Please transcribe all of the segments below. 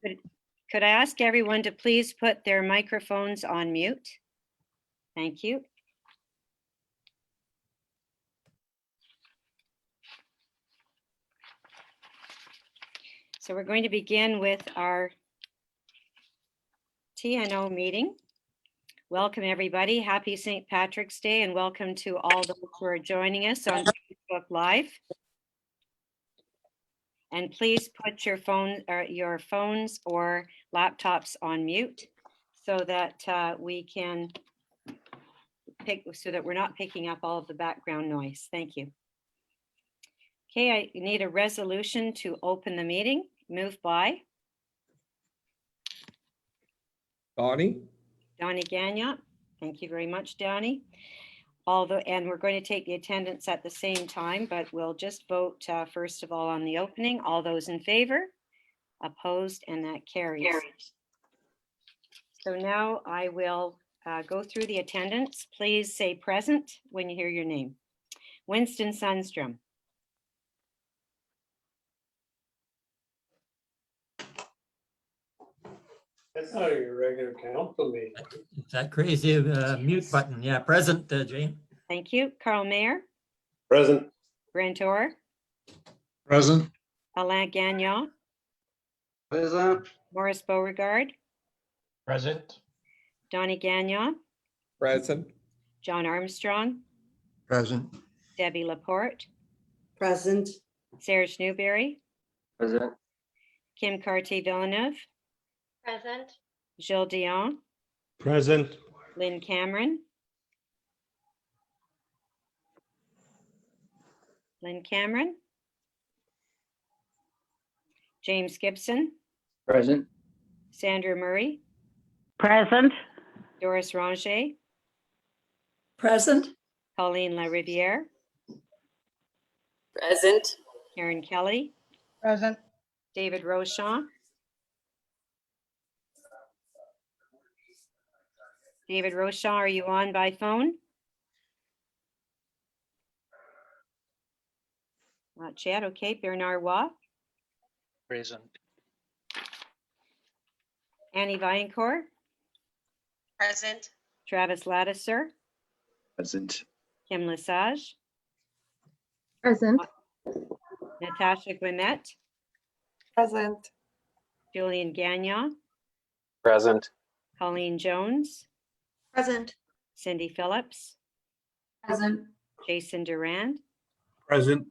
Could I ask everyone to please put their microphones on mute? Thank you. So we're going to begin with our TNO meeting. Welcome, everybody. Happy St. Patrick's Day, and welcome to all those who are joining us on Facebook Live. And please put your phones or laptops on mute so that we can so that we're not picking up all of the background noise. Thank you. Okay, I need a resolution to open the meeting. Moved by Donnie. Donnie Gagnon. Thank you very much, Donnie. And we're going to take the attendance at the same time, but we'll just vote first of all on the opening. All those in favor, opposed, and that carries. So now I will go through the attendance. Please say present when you hear your name. Winston Sundstrom. That's not your regular council meeting. It's that crazy mute button. Yeah, present, Jane. Thank you. Carl Mayer. Present. Brent Orr. Present. Alain Gagnon. Present. Maurice Beauregard. Present. Donnie Gagnon. Present. John Armstrong. Present. Debbie Laporte. Present. Serge Newberry. Present. Kim Cartier-Villeneuve. Present. Gilles Dion. Present. Lynn Cameron. Lynn Cameron. James Gibson. Present. Sandra Murray. Present. Doris Ranger. Present. Pauline Lariviere. Present. Karen Kelly. Present. David Rochon. David Rochon, are you on by phone? Not yet. Okay. Bernard Waugh. Present. Annie Vaillancourt. Present. Travis Ladisser. Present. Kim Lesage. Present. Natasha Guimet. Present. Julian Gagnon. Present. Colleen Jones. Present. Cindy Phillips. Present. Jason Durand. Present.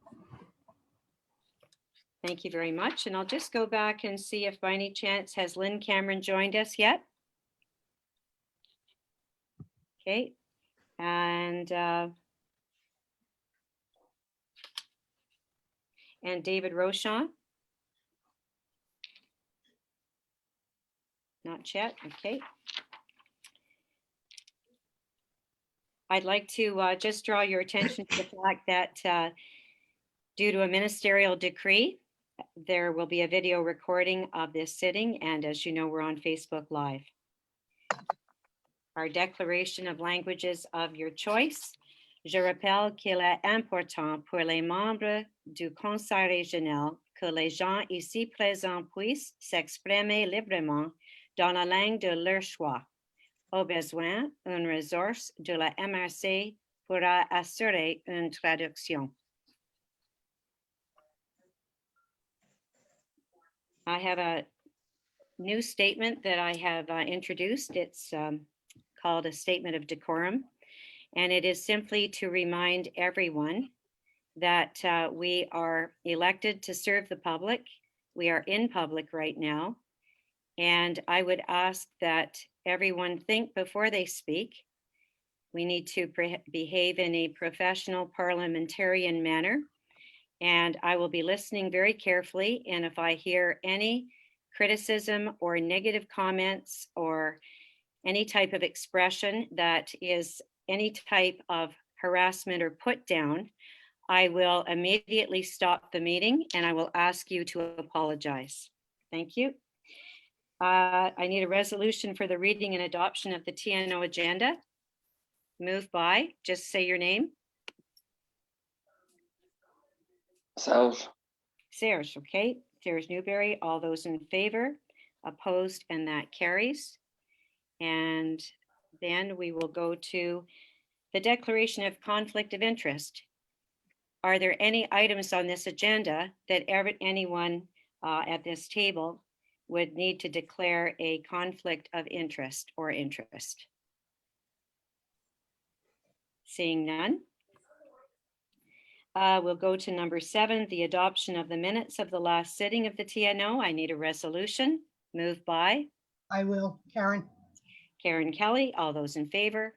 Thank you very much. And I'll just go back and see if by any chance has Lynn Cameron joined us yet? Okay. And David Rochon? Not yet. Okay. I'd like to just draw your attention to the fact that due to a ministerial decree, there will be a video recording of this sitting, and as you know, we're on Facebook Live. Our declaration of languages of your choice. Je rappelle qu'il est important pour les membres du conseil régional que les gens ici présents puissent s'exprimer librement dans la langue de leur choix. Au besoin, une ressource de la MRC pourra assurer une traduction. I have a new statement that I have introduced. It's called a statement of decorum, and it is simply to remind everyone that we are elected to serve the public. We are in public right now, and I would ask that everyone think before they speak. We need to behave in a professional parliamentarian manner. And I will be listening very carefully. And if I hear any criticism or negative comments or any type of expression that is any type of harassment or put down, I will immediately stop the meeting and I will ask you to apologize. Thank you. I need a resolution for the reading and adoption of the TNO agenda. Moved by, just say your name. Serge. Serge, okay. Serge Newberry, all those in favor, Opposed, and that carries. And then we will go to the declaration of conflict of interest. Are there any items on this agenda that anyone at this table would need to declare a conflict of interest or interest? Seeing none. We'll go to number 7, the adoption of the minutes of the last sitting of the TNO. I need a resolution. Moved by I will, Karen. Karen Kelly. All those in favor?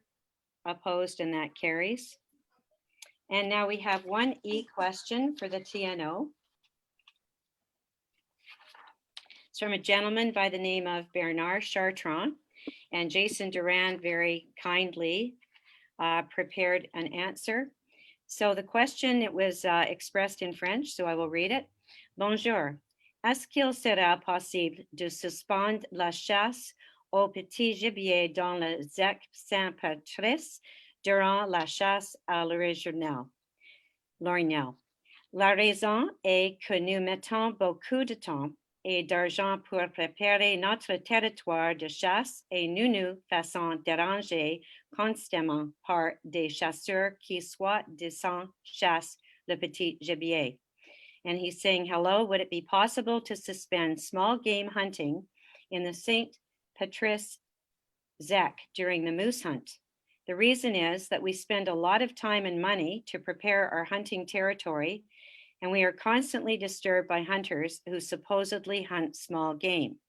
Opposed, and that carries. And now we have one question for the TNO. It's from a gentleman by the name of Bernard Chartrand, and Jason Durand very kindly prepared an answer. So the question, it was expressed in French, so I will read it. Bonjour. Est-ce qu'il sera possible de suspendre la chasse au petit gibier dans le ZEC Saint-Patrice durant la chasse à l'original? La raison est que nous mettons beaucoup de temps et d'argent pour préparer notre territoire de chasse et nous nous faisons déranger constamment par des chasseurs qui soi-disant chassent le petit gibier. And he's saying, hello, would it be possible to suspend small game hunting in the St. Patrice ZEC during the moose hunt? The reason is that we spend a lot of time and money to prepare our hunting territory, and we are constantly disturbed by hunters who supposedly hunt small game.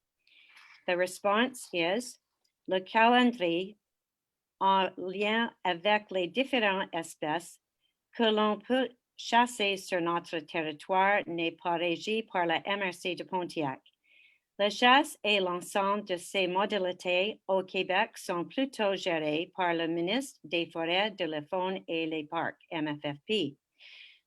The response is, le calendrier en lien avec les différentes espèces que l'on peut chasser sur notre territoire n'est pas régi par la MRC de Pontiac. La chasse et l'ensemble de ces modalités au Québec sont plutôt gérées par le ministre des Forêts, de la Faune et les Parcs, MFFP.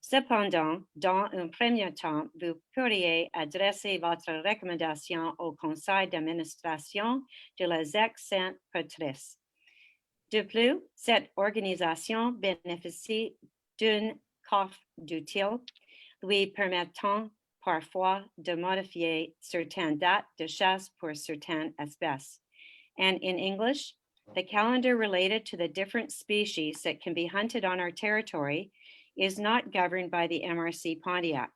Cependant, dans un premier temps, vous pourriez adresser votre recommandation au conseil d'administration de la ZEC Saint-Patrice. De plus, cette organisation bénéficie d'une coffre d'outils lui permettant parfois de modifier certaines dates de chasse pour certaines espèces. And in English, the calendar related to the different species that can be hunted on our territory is not governed by the MRC Pontiac.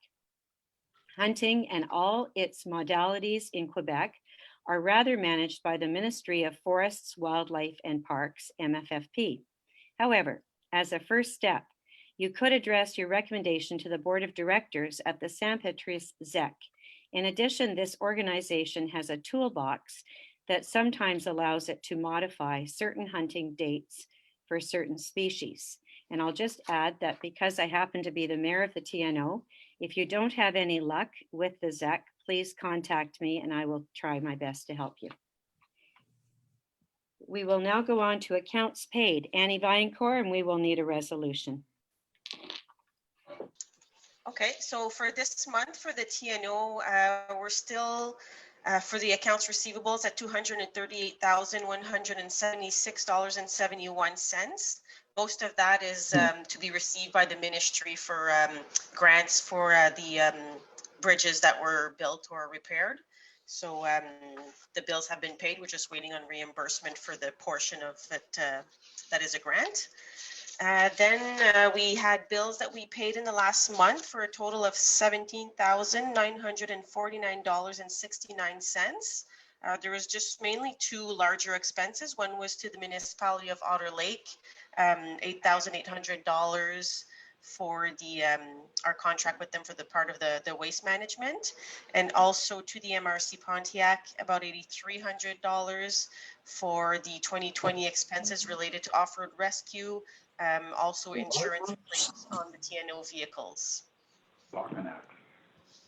Hunting and all its modalities in Quebec are rather managed by the Ministry of Forests, Wildlife and Parks, MFFP. However, as a first step, you could address your recommendation to the Board of Directors at the Saint Patrice ZEC. In addition, this organization has a toolbox that sometimes allows it to modify certain hunting dates for certain species. And I'll just add that because I happen to be the mayor of the TNO, if you don't have any luck with the ZEC, please contact me and I will try my best to help you. We will now go on to accounts paid. Annie Viancourt, and we will need a resolution. Okay, so for this month for the TNO, we're still for the accounts receivables at $238,176.71. Most of that is to be received by the ministry for grants for the bridges that were built or repaired. So the bills have been paid. We're just waiting on reimbursement for the portion of it that is a grant. Then we had bills that we paid in the last month for a total of $17,949.69. There was just mainly two larger expenses. One was to the municipality of Otter Lake, $8,800 for the our contract with them for the part of the waste management, and also to the MRC Pontiac about $8,300 for the 2020 expenses related to off-road rescue. Also insurance claims on the TNO vehicles.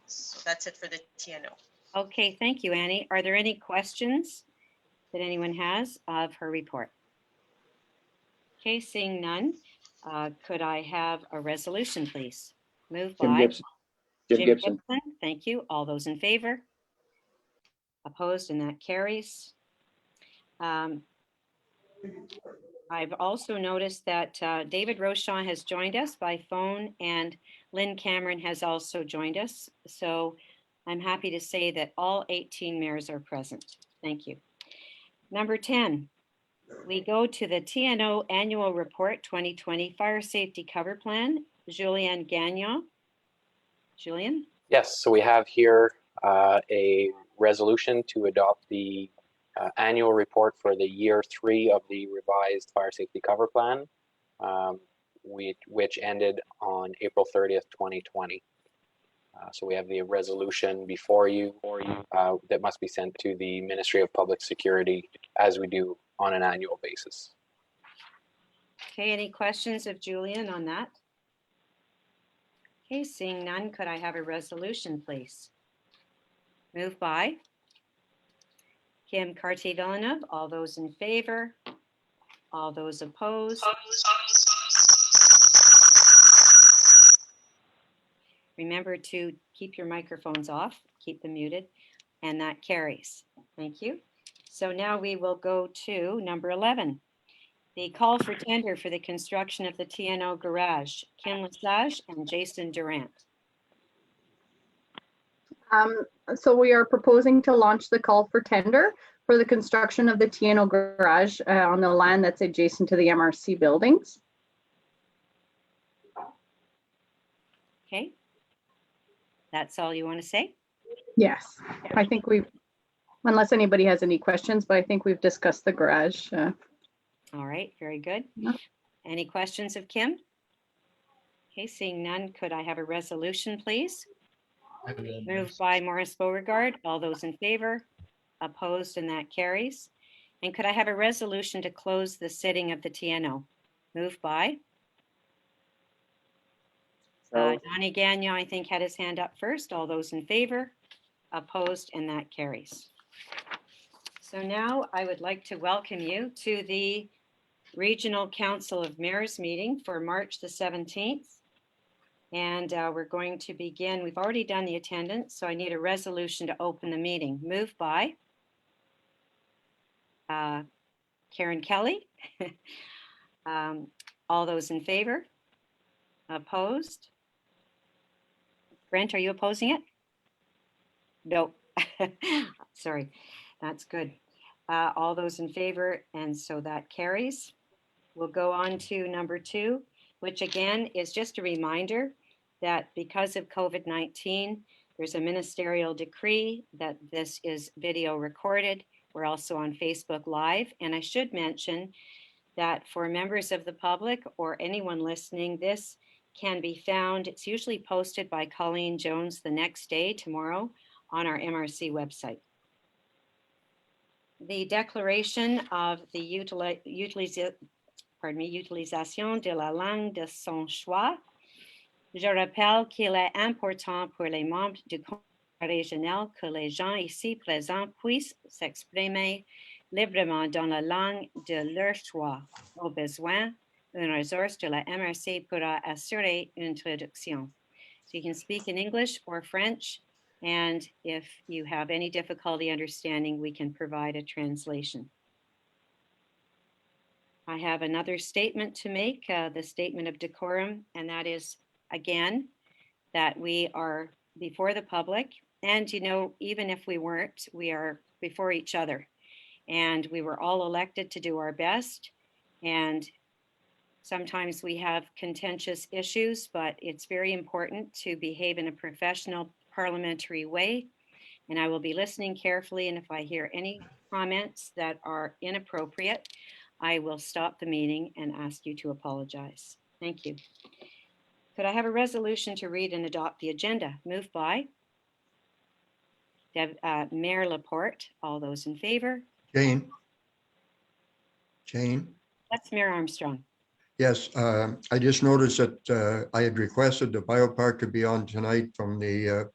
So that's it for the TNO. Okay, thank you, Annie. Are there any questions that anyone has of her report? Okay, seeing none, could I have a resolution, please? Moved Jim by Gibson. Jim Gibson. Thank you. All those in favor? Opposed, and that carries. I've also noticed that David Rochon has joined us by phone and Lynn Cameron has also joined us. So I'm happy to say that all 18 mayors are present. Thank you. Number 10, we go to the TNO Annual Report 2020 Fire Safety Cover Plan. Julien Gagnon. Julien? Yes, so we have here a resolution to adopt the annual report for the year 3 of the revised fire safety cover plan, which ended on April 30th, 2020. So we have the resolution before you that must be sent to the Ministry of Public Security as we do on an annual basis. Okay, any questions of Julian on that? Okay, seeing none, could I have a resolution, please? Moved by Kim Cartier-Villeneuve. All those in favor? All those opposed? Remember to keep your microphones off, keep them muted, and that carries. Thank you. So now we will go to number 11. The call for tender for the construction of the TNO garage. Kim Lesage and Jason Durant. So we are proposing to launch the call for tender for the construction of the TNO garage on the land that's adjacent to the MRC buildings. Okay. That's all you want to say? Yes, I think unless anybody has any questions, but I think we've discussed the garage. All right, very good. Yeah. Any questions of Kim? Okay, seeing none, could I have a resolution, please? Moved by Maurice Beauregard. All those in favor? Opposed, and that carries. And could I have a resolution to close the sitting of the TNO? Moved by Donnie Gagnon, I think, had his hand up first. All those in favor? Opposed, and that carries. So now I would like to welcome you to the Regional Council of Mayors meeting for March the 17th. And we're going to begin. We've already done the attendance, so I need a resolution to open the meeting. Moved by Karen Kelly. All those in favor? Opposed? Brent, are you opposing it? No. Sorry, that's good. All those in favor, and so that carries. We'll go on to number 2, which again is just a reminder that because of COVID-19, there's a ministerial decree that this is video recorded. We're also on Facebook Live. And I should mention that for members of the public or anyone listening, this can be found. It's usually posted by Colleen Jones the next day, tomorrow, on our MRC website. The declaration of the utilisation de la langue de son choix. Je rappelle qu'il est important pour les membres du conseil régional que les gens ici présents puissent s'exprimer librement dans la langue de leur choix. Au besoin, une ressource de la MRC pourra assurer une traduction. So you can speak in English or French, and if you have any difficulty understanding, we can provide a translation. I have another statement to make, the statement of decorum, and that is, again, that we are before the public. And, you know, even if we weren't, we are before each other. And we were all elected to do our best. And sometimes we have contentious issues, but it's very important to behave in a professional parliamentary way. And I will be listening carefully. And if I hear any comments that are inappropriate, I will stop the meeting and ask you to apologize. Thank you. Could I have a resolution to read and adopt the agenda? Moved by Mayor Laporte. All those in favor? Jane, That's Mayor Armstrong. yes, I just noticed that I had requested the biopark to be on tonight from the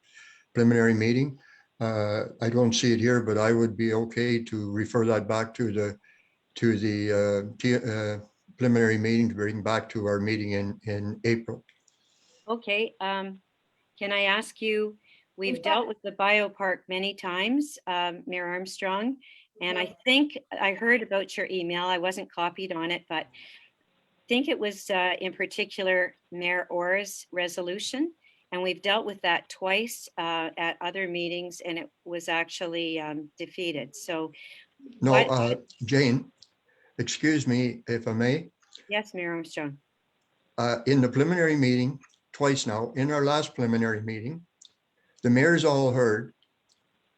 preliminary meeting. I don't see it here, but I would be okay to refer that back to the preliminary meeting to bring back to our meeting in April. Okay, can I ask you, we've dealt with the biopark many times, Mayor Armstrong, and I think I heard about your email. I wasn't copied on it, but I think it was in particular Mayor Orr's resolution. And we've dealt with that twice at other meetings, and it was actually defeated. So, No, what- Jane, excuse me if I may. yes, Mayor Armstrong. In the preliminary meeting, twice now, in our last preliminary meeting, the mayors all heard,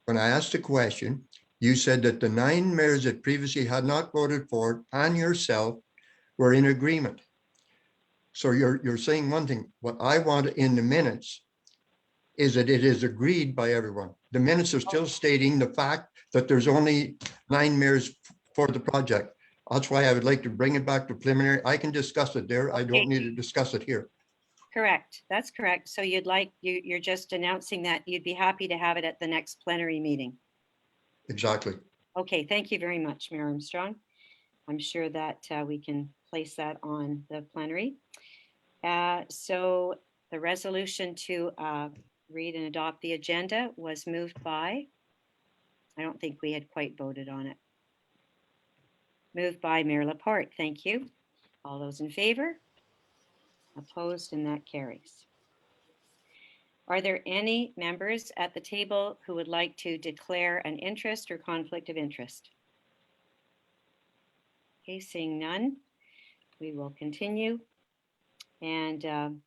when I asked a question, you said that the 9 mayors that previously had not voted for it and yourself were in agreement. So you're saying one thing. What I want in the minutes is that it is agreed by everyone. The minutes are still stating the fact that there's only 9 mayors for the project. That's why I would like to bring it back to preliminary. I can discuss it there. I don't need to discuss it here. Correct. That's correct. So you're just announcing that you'd be happy to have it at the next plenary meeting. Exactly. Okay, thank you very much, Mayor Armstrong. I'm sure that we can place that on the plenary. So the resolution to read and adopt the agenda was moved by, I don't think we had quite voted on it. Moved by Mayor Laporte. Thank you. All those in favor? Opposed, and that carries. Are there any members at the table who would like to declare an interest or conflict of interest? Okay, seeing none, we will continue. And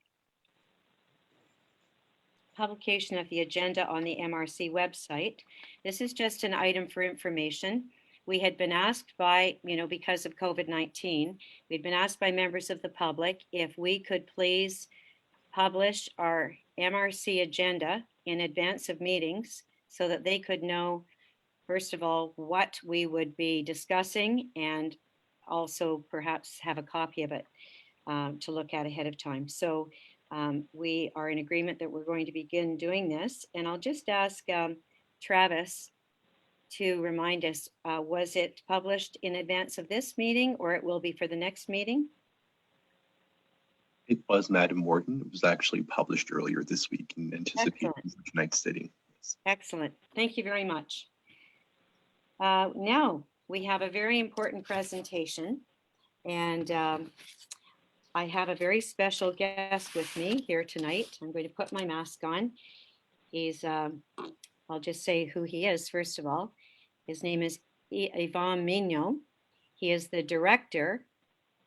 publication of the agenda on the MRC website. This is just an item for information. We had been asked by, because of COVID-19, we'd been asked by members of the public if we could please publish our MRC agenda in advance of meetings so that they could know, first of all, what we would be discussing, and also perhaps have a copy of it to look at ahead of time. So we are in agreement that we're going to begin doing this. And I'll just ask Travis to remind us, was it published in advance of this meeting, or it will be for the next meeting? It was, Madam Warden. It was actually published earlier this week in anticipation of tonight's sitting. Excellent. Thank you very much. Now we have a very important presentation, and I have a very special guest with me here tonight. I'm going to put my mask on. He's, I'll just say who he is first of all. His name is Yvan Mignon. He is the director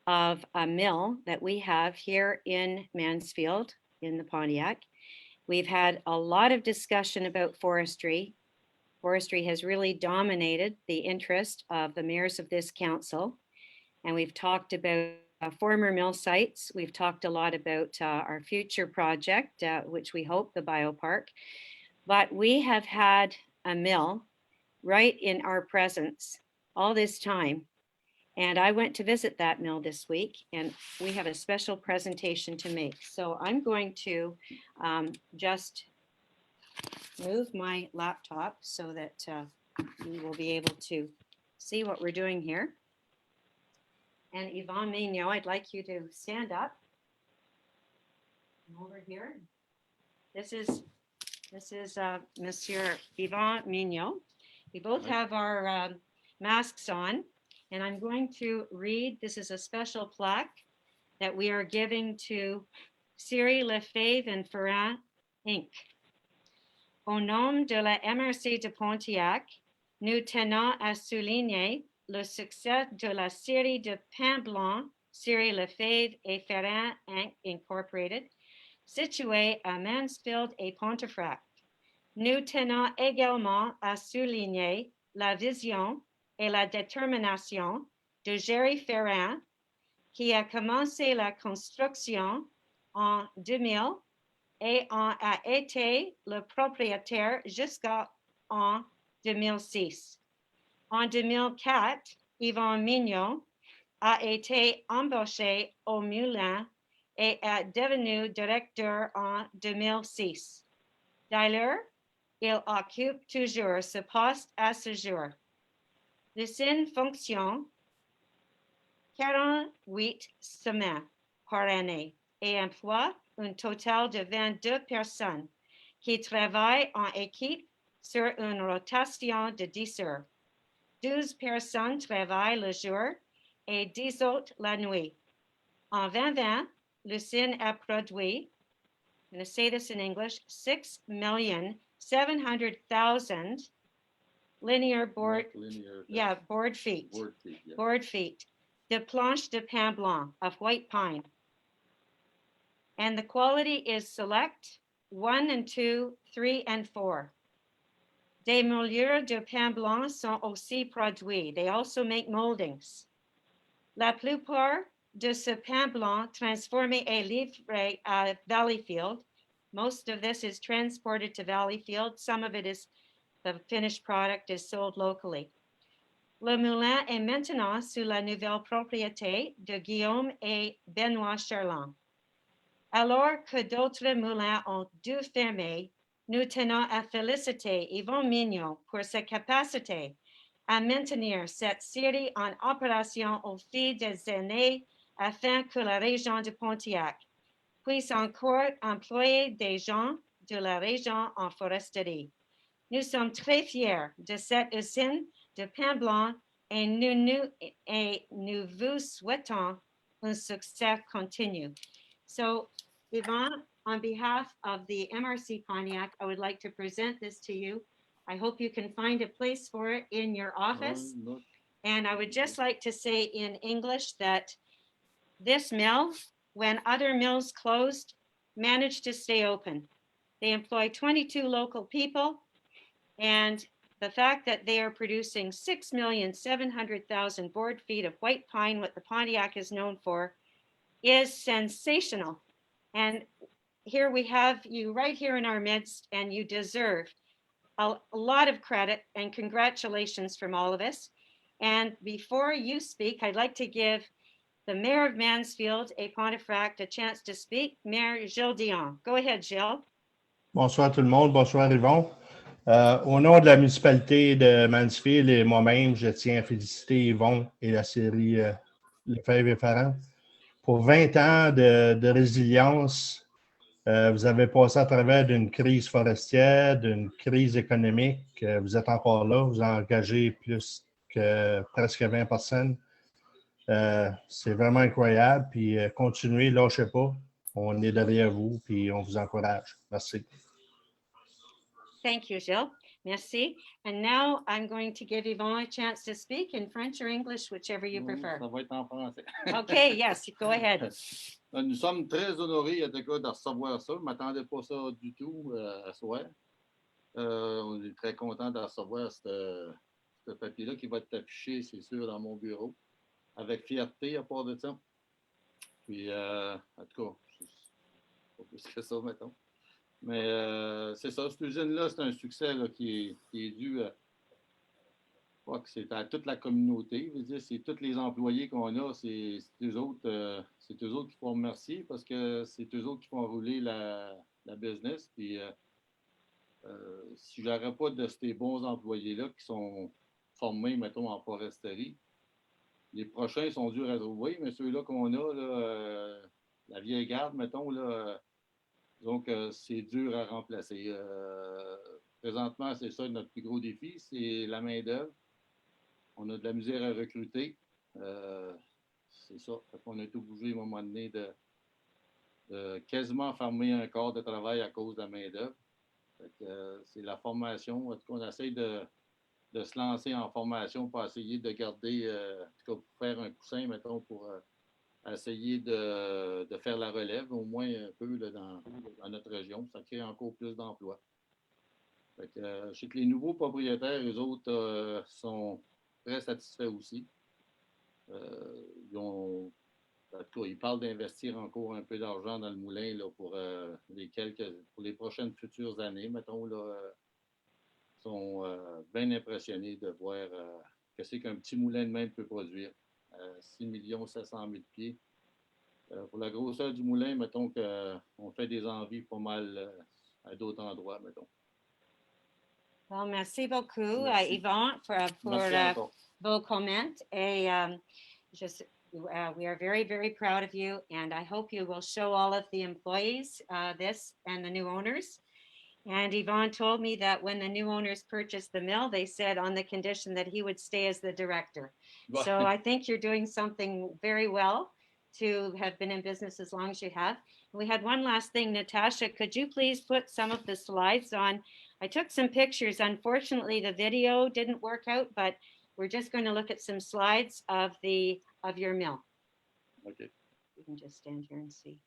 of a mill that we have here in Mansfield in the Pontiac. We've had a lot of discussion about forestry. Forestry has really dominated the interest of the mayors of this council. And we've talked about former mill sites. We've talked a lot about our future project, which we hope, the biopark. But we have had a mill right in our presence all this time. And I went to visit that mill this week, and we have a special presentation to make. So I'm going to just move my laptop so that you will be able to see what we're doing here. And Yvan Mignon, I'd like you to stand up. Come over here. This is Monsieur Yvan Mignon. We both have our masks on, and I'm going to read. This is a special plaque that we are giving to Cyril Lefebvre and Ferrand Inc. Au nom de la MRC de Pontiac, nous tenons à souligner le succès de la série de pains blancs Cyril Lefebvre et Ferrand Incorporated, située à Mansfield et Pontefract. Nous tenons également à souligner la vision et la détermination de Jerry Ferrand, qui a commencé la construction en 2000 et en a été le propriétaire jusqu'en 2006. En 2004, Yvan Mignon a été embauché au moulin et est devenu directeur en 2006. D'ailleurs, il occupe toujours ce poste à ce jour. L'usine fonctionne 48 semaines par année et emploie un total de 22 personnes qui travaillent en équipe sur une rotation de 10 heures. 12 personnes travaillent le jour et 10 autres la nuit. En 2020, l'usine a produit I'm going to say this in English, 6,700,000 linear board, board feet. Board feet. De planche de pin blanc of white pine. And the quality is select 1 and 2, 3 and 4. Des moulures de pin blanc sont aussi produits. They also make moldings. La plupart de ce pain blanc transformé et livré à Valleyfield. Most of this is transported to Valleyfield. Some of it is the finished product is sold locally. Le moulin est maintenant sous la nouvelle propriété de Guillaume et Benoît Charland. Alors que d'autres moulins ont dû fermer, nous tenons à féliciter Yvon Mignon pour sa capacité à maintenir cette série en opération au fil des années afin que la région de Pontiac puisse encore employer des gens de la région en foresterie. Nous sommes très fiers de cette usine de pain blanc et nous vous souhaitons un succès continu. So, Yvonne, on behalf of the MRC Pontiac, I would like to present this to you. I hope you can find a place for it in your office. And I would just like to say in English that this mill, when other mills closed, managed to stay open. They employ 22 local people, and the fact that they are producing 6,700,000 board feet of white pine, what the Pontiac is known for, is sensational. And here we have you right here in our midst, and you deserve a lot of credit and congratulations from all of us. And before you speak, I'd like to give the Mayor of Mansfield et Pontefract a chance to speak. Mayor Gilles Dion. Go ahead, Gilles. Bonsoir tout le monde. Bonsoir Yvon. Au nom de la municipalité de Mansfield et moi-même, je tiens à féliciter Yvon et la série Lefebvre et Ferrand pour 20 ans de résilience. Vous avez passé à travers d'une crise forestière, d'une crise économique. Vous êtes encore là. Vous avez engagé plus que presque 20 personnes. C'est vraiment incroyable. Puis continuez, lâchez pas. On est derrière vous, puis on vous encourage. Merci. Thank you, Gilles. Merci. And now I'm going to give Yvon a chance to speak in French or English, whichever you prefer. Ça va être en français. Okay, yes, go ahead. Nous sommes très honorés, en tout cas, de recevoir ça. Je ne m'attendais pas à ça du tout à soir. On est très content de recevoir ce papier-là qui va être affiché, c'est sûr, dans mon bureau, avec fierté à part de ça. Puis, en tout cas, pas plus que ça, mettons. Mais c'est ça, cette usine-là, c'est un succès là, qui est dû à, c'est à toute la communauté. Je veux dire, c'est tous les employés qu'on a, c'est eux autres qui font remercier parce que c'est eux autres qui font rouler la business. Puis si je n'aurais pas de ces bons employés-là qui sont formés, mettons, en foresterie, les prochains sont durs à trouver, mais ceux-là qu'on a, là, la vieille garde, mettons, là, donc c'est dur à remplacer. Présentement, c'est ça notre plus gros défi, c'est la main-d'œuvre. On a de la misère à recruter. C'est ça. On a tout bougé à un moment donné de quasiment fermer un corps de travail à cause de la main-d'œuvre. C'est la formation. En tout cas, on essaie de se lancer en formation pour essayer de garder, en tout cas, pour faire un coussin, mettons, pour essayer de faire la relève, au moins un peu là, dans notre région. Ça crée encore plus d'emplois. Je sais que les nouveaux propriétaires, eux autres, sont très satisfaits aussi. En tout cas, ils parlent d'investir encore un peu d'argent dans le moulin là, pour les prochaines futures années, mettons, là, sont bien impressionnés de voir qu'est-ce qu'un petit moulin de même peut produire. 6 700 000 pieds. Pour la grosseur du moulin, mettons qu'on fait des envies pas mal à d'autres endroits, mettons. Well, merci beaucoup, Merci. Yvon, pour vos comments. Et we are very, very proud of you, and I hope you will show all of the employees this and the new owners. And Yvon told me that when the new owners purchased the mill, they said on the condition that he would stay as the director. So I think you're doing something very well. to have been in business as long as you have. We had one last thing, Natasha, could you please put some of the slides on? I took some pictures. Unfortunately, the video didn't work out, but we're just going to look at some slides of your mill. OK. You can just stand here and see.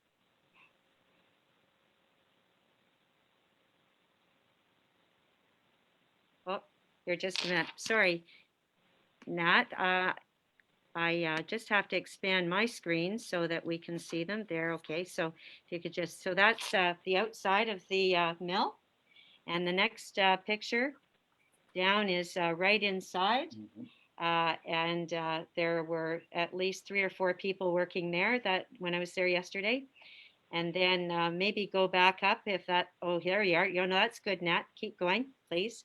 Oh, you're just a minute. Sorry, Nat. I just have to expand my screen so that we can see them there. Okay, so if you could just, so that's the outside of the mill. And the next picture down is right inside. And there were at least 3 or 4 people working there that when I was there yesterday. And then maybe go back up if that, oh, here you are. You know, that's good, Nat. Keep going, please.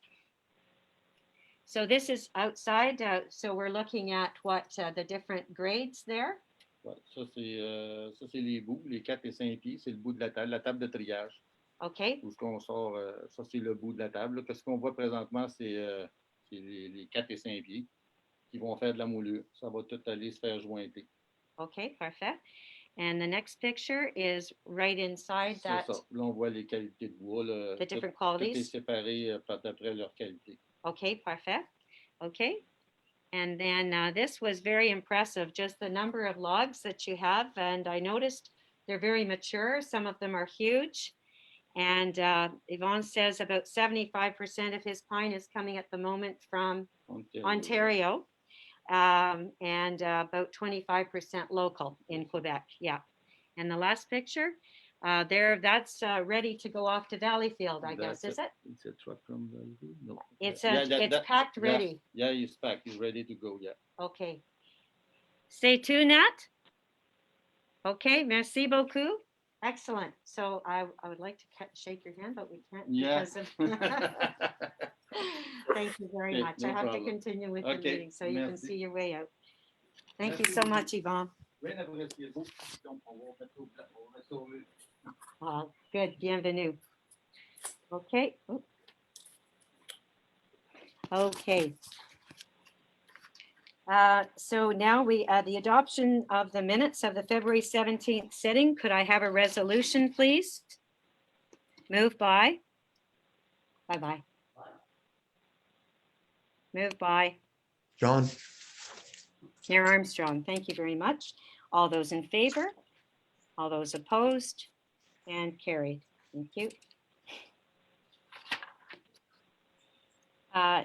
So this is outside. So we're looking at what the different grades there. Ouais, ça, c'est les bouts, les 4 et 5 pieds. C'est le bout de la table de triage. OK. Où on sort, ça, c'est le bout de la table. Ce qu'on voit présentement, c'est les 4 et 5 pieds qui vont faire de la moulure. Ça va tout aller se faire jointer. OK, parfait. And the next picture is right inside that. C'est ça. Là, on voit les qualités de bois. Là, the different qualities. Tout est séparé d'après leur qualité. Okay, parfait. Okay. And then this was very impressive, just the number of logs that you have. And I noticed they're very mature. Some of them are huge. And Yvonne says about 75% of his pine is coming at the moment from Ontario. And about 25% local in Quebec. Yeah. And the last picture, that's ready to go off to Valleyfield, I guess, is it? It's a truck from Valleyfield? No. It's packed ready. Yeah, it's packed. It's ready to go, yeah. Okay. Stay tuned, Nat. Okay, merci beaucoup. Excellent. So I would like to shake your hand, but we can't. Yeah. Because of Thank you very much. No I have problem. to continue with the Okay, meeting so you can merci. see your way out. Thank you Merci so beaucoup. much, Yvonne. Oh, good. Bienvenue. Okay. Oop. Okay. So now the adoption of the minutes of the February 17th sitting. Could I have a resolution, please? Moved by. Bye-bye. Moved by. John, Mayor Armstrong. Thank you very much. All those in favor? All those opposed? And carried. Thank you.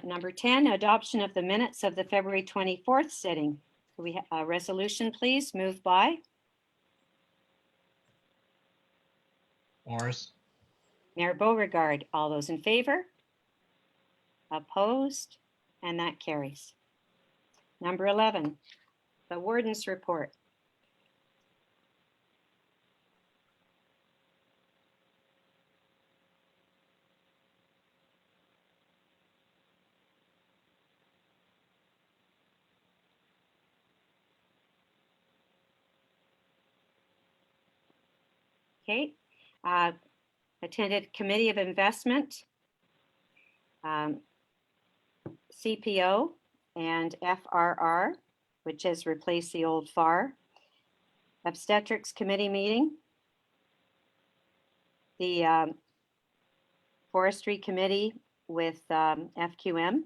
Number 10, adoption of the minutes of the February 24th sitting. Could we have a resolution, please? Moved by. Morris. Mayor Beauregard. All those in favor? Opposed? And that carries. Number 11, the warden's report. Okay, attended Committee of Investment, CPO, and FRR, which has replaced the old FAR. Obstetrics Committee meeting. The Forestry Committee with FQM.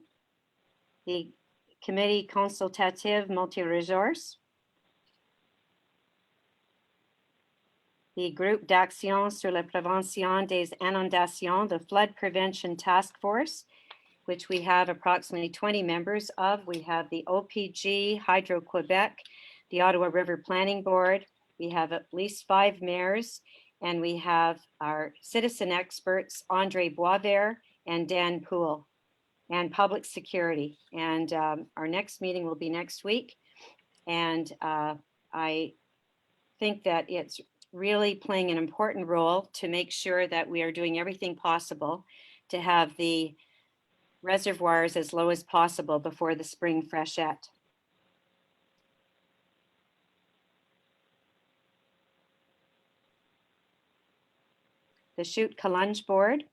The Committee Consultative Multi-Resource. The Groupe d'Action sur la Prévention des Inondations, the Flood Prevention Task Force, which we have approximately 20 members of. We have the OPG, Hydro-Quebec, the Ottawa River Planning Board. We have at least 5 mayors, and we have our citizen experts, Andre Boisvert and Dan Poole, and public security. And our next meeting will be next week. And I think that it's really playing an important role to make sure that we are doing everything possible to have the reservoirs as low as possible before the spring freshet. The Chute Kalunge Board,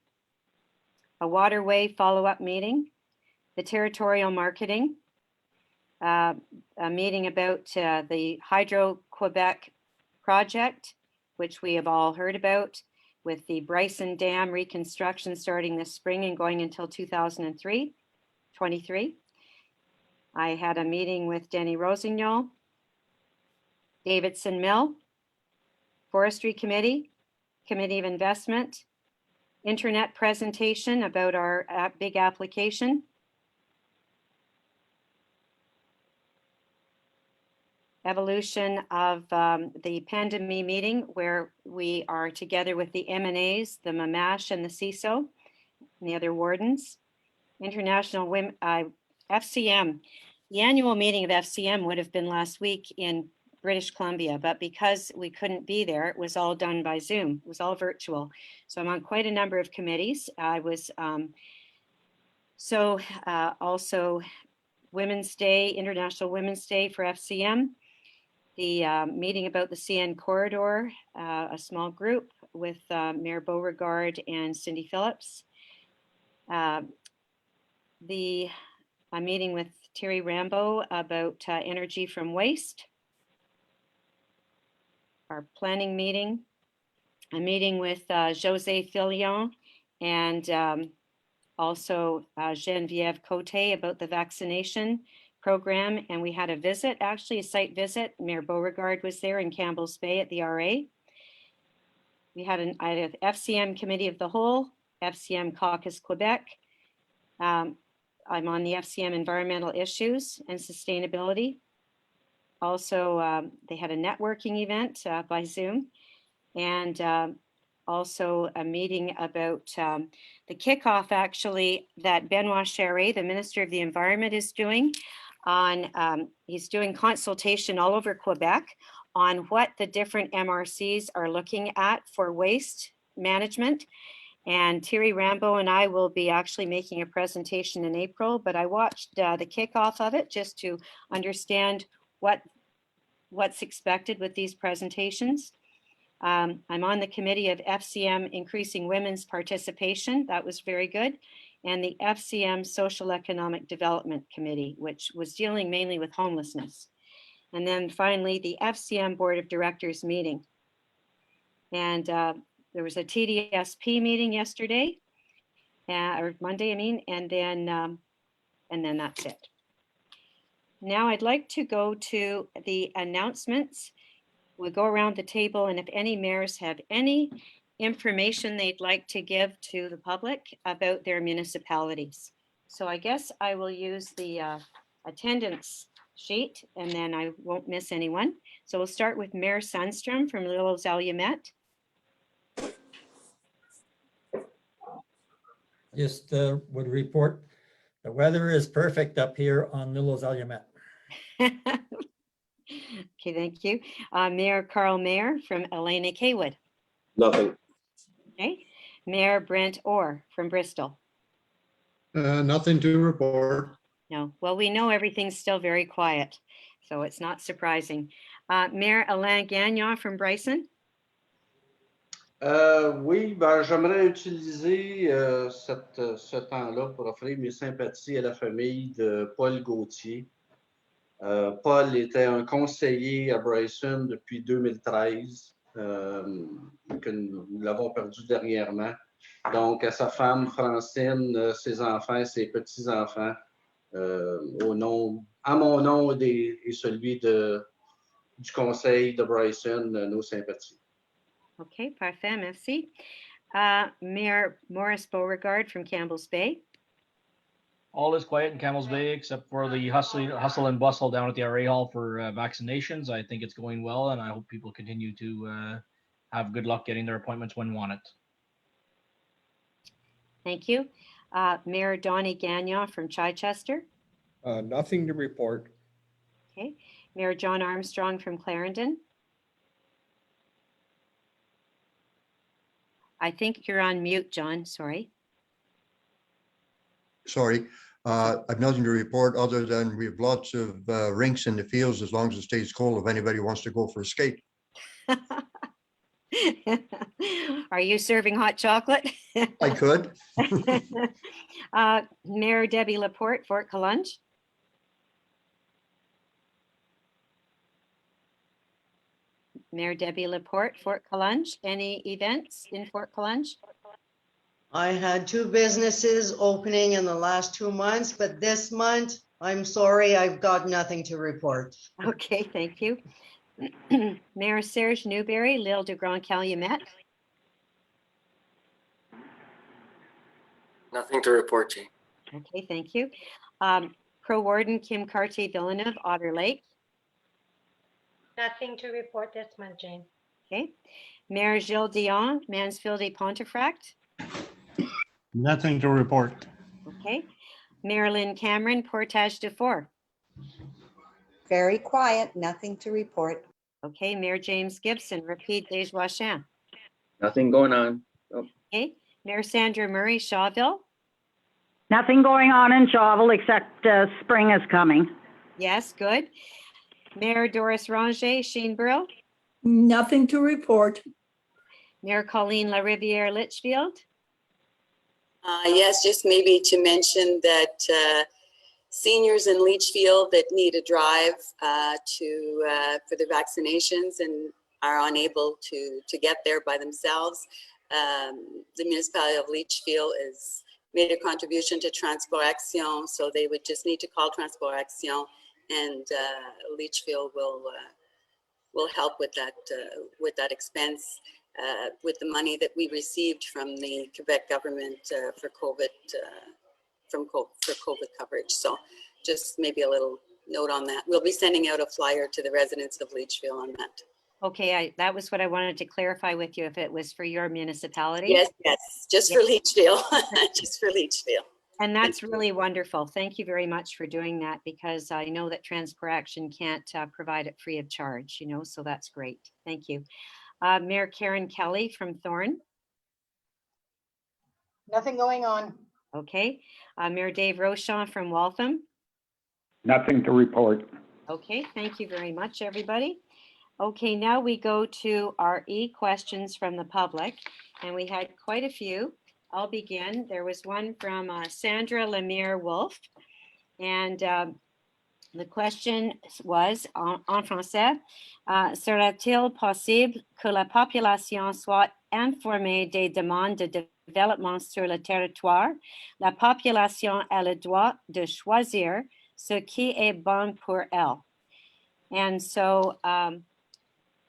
a waterway follow-up meeting, the territorial marketing, a meeting about the Hydro-Quebec project, which we have all heard about, with the Bryson Dam reconstruction starting this spring and going until 2023. I had a meeting with Denny Rossignol, Davidson Mill, Forestry Committee, Committee of Investment, internet presentation about our big application, evolution of the pandemic meeting where we are together with the M&As, the MAMASH and the CISO and the other wardens. International Women, FCM, the annual meeting of FCM would have been last week in British Columbia, but because we couldn't be there, it was all done by Zoom. It was all virtual. So I'm on quite a number of committees. I was also Women's Day, International Women's Day for FCM, the meeting about the CN corridor, a small group with Mayor Beauregard and Cindy Phillips. A meeting with Terry Rambo about energy from waste. Our planning meeting, a meeting with Jose Filion and also Geneviève Cote about the vaccination program. And we had a visit, actually a site visit. Mayor Beauregard was there in Campbell's Bay at the RA. We had an FCM Committee of the Whole, FCM Caucus Quebec. I'm on the FCM Environmental Issues and Sustainability. Also, they had a networking event by Zoom, and also a meeting about the kickoff, actually, that Benoit Charest, the Minister of the Environment, is doing on, he's doing consultation all over Quebec on what the different MRCs are looking at for waste management. And Thierry Rambo and I will be actually making a presentation in April, but I watched the kickoff of it just to understand what's expected with these presentations. I'm on the committee of FCM Increasing Women's Participation. That was very good. And the FCM Social Economic Development Committee, which was dealing mainly with homelessness. And then finally, the FCM Board of Directors meeting. And there was a TDSP meeting yesterday, or Monday, I mean, and then that's it. Now I'd like to go to the announcements. We'll go around the table, and if any mayors have any information they'd like to give to the public about their municipalities. So I guess I will use the attendance sheet, and then I won't miss anyone. So we'll start with Mayor Sundstrom from Little Calumet. Just would report the weather is perfect up here on Little Calumet. Okay, thank you. Mayor Carl Mayer from Elena Kaywood. Nothing. Okay. Mayor Brent Orr from Bristol. Nothing to report. No, well, we know everything's still very quiet, so it's not surprising. Mayor Alain Gagnon from Bryson. Oui, ben, j'aimerais utiliser ce temps-là pour offrir mes sympathies à la famille de Paul Gauthier. Paul était un conseiller à Bryson depuis 2013, que nous l'avons perdu dernièrement. Donc, à sa femme Francine, ses enfants, ses petits-enfants, à mon nom et celui du conseil de Bryson, nos sympathies. Okay, parfait, merci. Mayor Maurice Beauregard from Campbell's Bay. All is quiet in Campbell's Bay except for the hustle and bustle down at the RA Hall for vaccinations. I think it's going well, and I hope people continue to have good luck getting their appointments when wanted. Thank you. Mayor Donnie Gagnon from Chichester. Nothing to report. Okay. Mayor John Armstrong from Clarendon. I think you're on mute, John. Sorry. Sorry. I've nothing to report other than we have lots of rinks in the fields as long as it stays cold if anybody wants to go for a skate. Are you serving hot chocolate? I could. Mayor Debbie Laporte, Fort Collonge. Mayor Debbie Laporte, Fort Collonges. Any events in Fort Collonges? I had 2 businesses opening in the last 2 months, but this month, I'm sorry, I've got nothing to report. Okay, thank you. Mayor Serge Newberry, L'Île de Grand Calumet. Nothing to report, Jane. Okay, thank you. Pro Warden Kim Cartier Villeneuve, Otter Lake. Nothing to report this month, Jane. Okay. Mayor Gilles Dion, Mansfield et Pontefract. Nothing to report. Okay. Mayor Lynn Cameron, Portage de Fort. Very quiet, nothing to report. Okay. Mayor James Gibson, Rapide des Joachim. Nothing going on. Nope. Okay. Mayor Sandra Murray, Shawville. Nothing going on in Shawville except spring is coming. Yes, good. Mayor Doris Ranger, Sheenborough. Nothing to report. Mayor Colleen LaRiviere, Litchfield. Yes, just maybe to mention that seniors in Leachfield that need a drive for the vaccinations and are unable to get there by themselves, the municipality of Leachfield has made a contribution to Transport Action, so they would just need to call Transport Action, and Leachfield will help with that expense. With the money that we received from the Quebec government for COVID coverage. So just maybe a little note on that. We'll be sending out a flyer to the residents of Leachfield on that. Okay, that was what I wanted to clarify with you, if it was for your municipality. Yes, just for Leachfield, just for Leachfield. And that's really wonderful. Thank you very much for doing that, because I know that Transport Action can't provide it free of charge, so that's great. Thank you. Mayor Karen Kelly from Thorne. Nothing going on. Okay. Mayor Dave Rochon from Waltham. Nothing to report. Okay, thank you very much, everybody. Okay, now we go to our questions from the public, and we had quite a few. I'll begin. There was one from Sandra Lemire Wolf, and the question was en français, sera-t-il possible que la population soit informée des demandes de développement sur le territoire? La population a le droit de choisir ce qui est bon pour elle. And so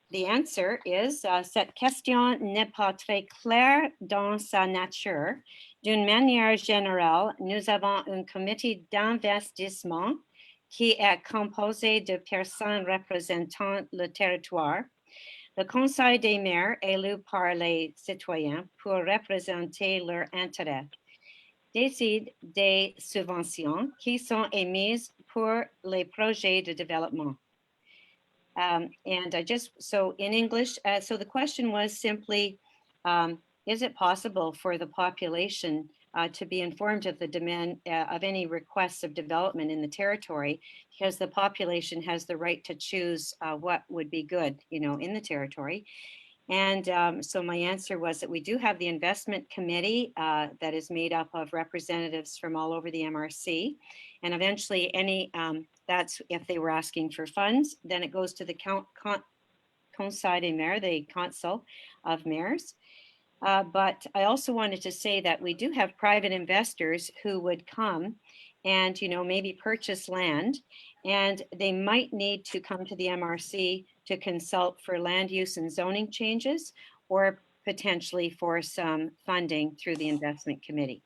the answer is, cette question n'est pas très claire dans sa nature. D'une manière générale, nous avons un comité d'investissement qui est composé de personnes représentant le territoire. Le conseil des maires élu par les citoyens pour représenter leurs intérêts décide des subventions qui sont émises pour les projets de développement. So in English, so the question was simply, is it possible for the population to be informed of the demand of any requests of development in the territory, because the population has the right to choose what would be good, in the territory. And so my answer was that we do have the investment committee that is made up of representatives from all over the MRC. And eventually that's if they were asking for funds, then it goes to the conseil des maires, the council of mayors. But I also wanted to say that we do have private investors who would come and, maybe purchase land, and they might need to come to the MRC to consult for land use and zoning changes, or potentially for some funding through the investment committee.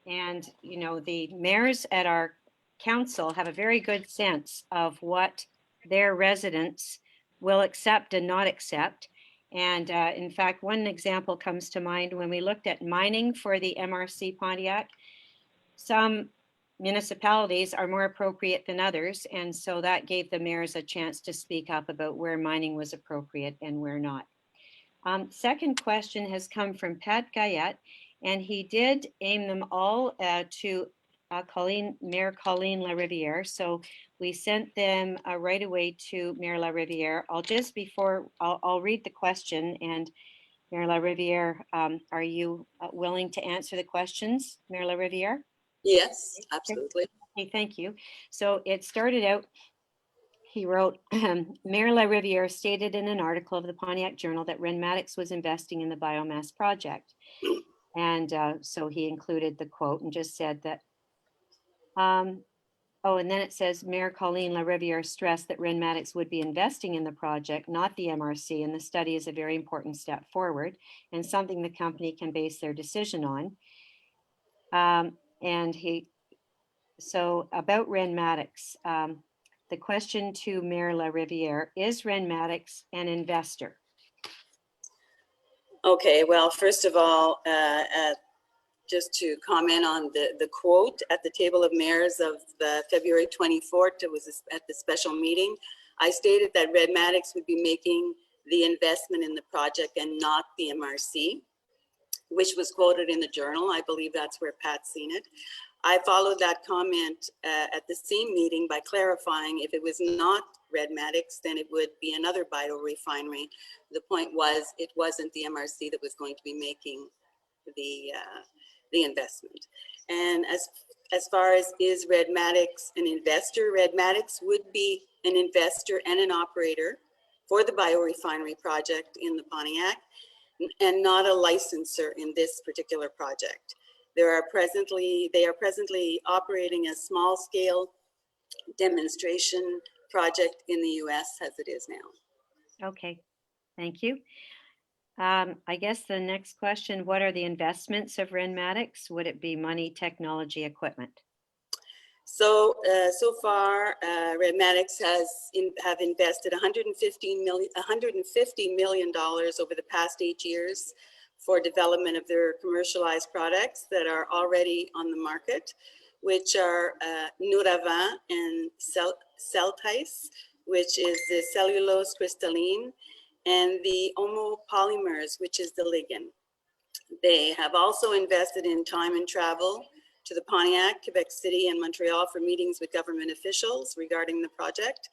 And, the mayors at our council have a very good sense of what their residents will accept and not accept. And in fact, one example comes to mind when we looked at mining for the MRC Pontiac. Some municipalities are more appropriate than others, and so that gave the mayors a chance to speak up about where mining was appropriate and where not. Second question has come from Pat Gayette, and he did aim them all to Mayor Colleen LaRiviere. So we sent them right away to Mayor LaRiviere. I'll read the question, and Mayor LaRiviere, are you willing to answer the questions, Mayor LaRiviere? Yes, absolutely. Okay, thank you. So it started out, he wrote, Mayor LaRiviere stated in an article of the Pontiac Journal that Renmatics was investing in the biomass project. And so he included the quote and just said that, oh, and then it says, Mayor Colleen LaRiviere stressed that Renmatics would be investing in the project, not the MRC, and the study is a very important step forward and something the company can base their decision on. So about Renmatics, the question to Mayor LaRiviere, is Renmatics an investor? Okay, well, first of all, just to comment on the quote at the table of mayors of the February 24th, it was at the special meeting. I stated that Renmatics would be making the investment in the project and not the MRC, which was quoted in the journal. I believe that's where Pat's seen it. I followed that comment at the same meeting by clarifying if it was not Renmatics, then it would be another biorefinery. The point was, it wasn't the MRC that was going to be making the investment. And as far as is Renmatics an investor, Renmatics would be an investor and an operator for the biorefinery project in the Pontiac, and not a licensor in this particular project. They are presently operating a small scale demonstration project in the US as it is now. Okay, thank you. I guess the next question, what are the investments of Renmatics? Would it be money, technology, equipment? So far, Renmatics have invested $150 million over the past 8 years for development of their commercialized products that are already on the market, which are Nuravant and Celtice, which is the cellulose crystalline, and the homopolymers, which is the ligand. They have also invested in time and travel to the Pontiac, Quebec City, and Montreal for meetings with government officials regarding the project.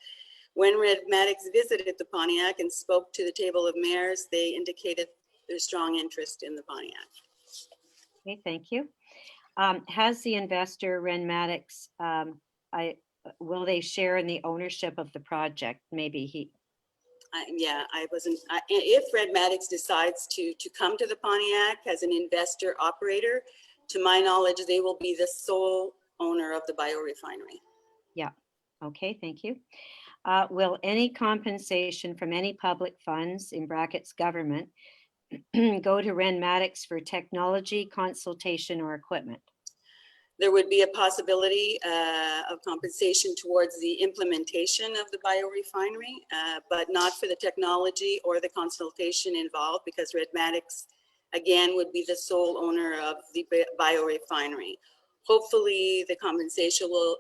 When Renmatics visited the Pontiac and spoke to the table of mayors, they indicated their strong interest in the Pontiac. Okay, thank you. Has the investor Renmatics, will they share in the ownership of the project? Maybe if Renmatics decides to come to the Pontiac as an investor operator, to my knowledge, they will be the sole owner of the biorefinery. Yeah, okay, thank you. Will any compensation from any public funds, in brackets government, go to Renmatics for technology, consultation, or equipment? There would be a possibility of compensation towards the implementation of the biorefinery, but not for the technology or the consultation involved, because Renmatics, again, would be the sole owner of the biorefinery. Hopefully, the compensation will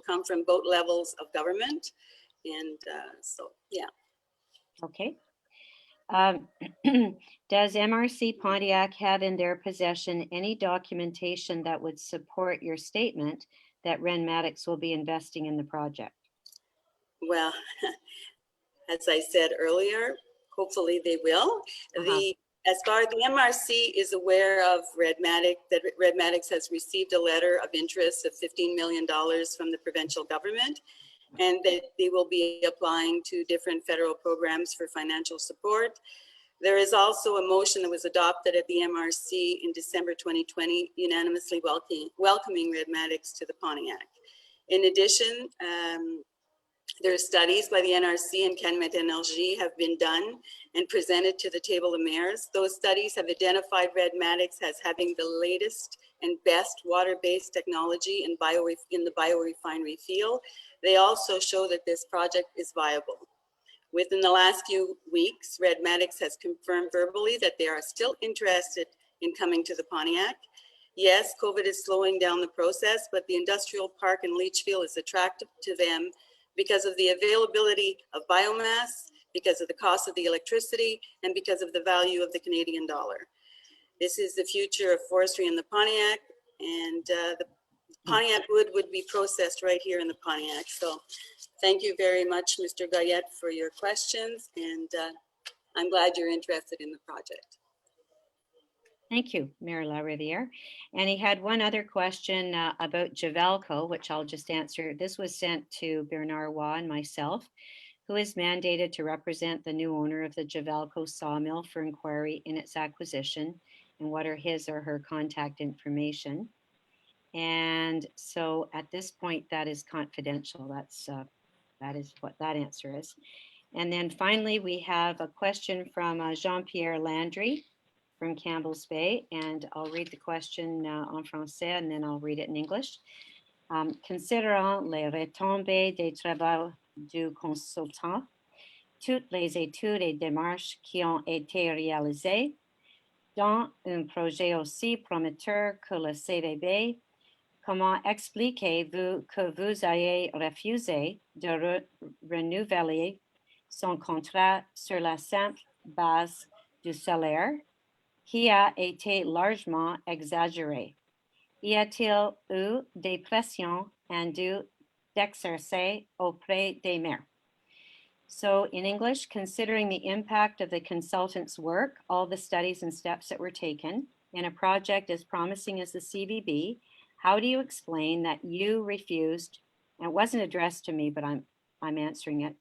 come from both levels of government, and so yeah. Okay. Does MRC Pontiac have in their possession any documentation that would support your statement that Renmatics will be investing in the project? Well, as I said earlier, hopefully they will. As far as the MRC is aware of Renmatics, that Renmatics has received a letter of interest of $15 million from the provincial government, and that they will be applying to different federal programs for financial support. There is also a motion that was adopted at the MRC in December 2020, unanimously welcoming Renmatics to the Pontiac. In addition, there are studies by the NRC and Canmet Energy have been done and presented to the table of mayors. Those studies have identified Renmatics as having the latest and best water-based technology in the biorefinery field. They also show that this project is viable. Within the last few weeks, Renmatics has confirmed verbally that they are still interested in coming to the Pontiac. Yes, COVID is slowing down the process, but the industrial park in Leachfield is attractive to them because of the availability of biomass, because of the cost of the electricity, and because of the value of the Canadian dollar. This is the future of forestry in the Pontiac, and the Pontiac wood would be processed right here in the Pontiac. So thank you very much, Mr. Goyette, for your questions, and I'm glad you're interested in the project. Thank you, Mayor LaRiviere. And he had one other question about Javelco, which I'll just answer. This was sent to Bernard Waugh and myself, who is mandated to represent the new owner of the Javelco sawmill for inquiry in its acquisition, and what are his or her contact information. And so at this point, that is confidential. That is what that answer is. And then finally, we have a question from Jean-Pierre Landry from Campbell's Bay, and I'll read the question en français and then I'll read it in English. Considérant les retombées des travaux du consultant, toutes les études et démarches qui ont été réalisées dans un projet aussi prometteur que le CVB, comment expliquez-vous que vous ayez refusé de renouveler son contrat sur la simple base du salaire qui a été largement exagéré? Y a-t-il eu des pressions indues d'exercer auprès des maires? So in English, considering the impact of the consultant's work, all the studies and steps that were taken in a project as promising as the CVB, how do you explain that you refused, and it wasn't addressed to me, but I'm answering it.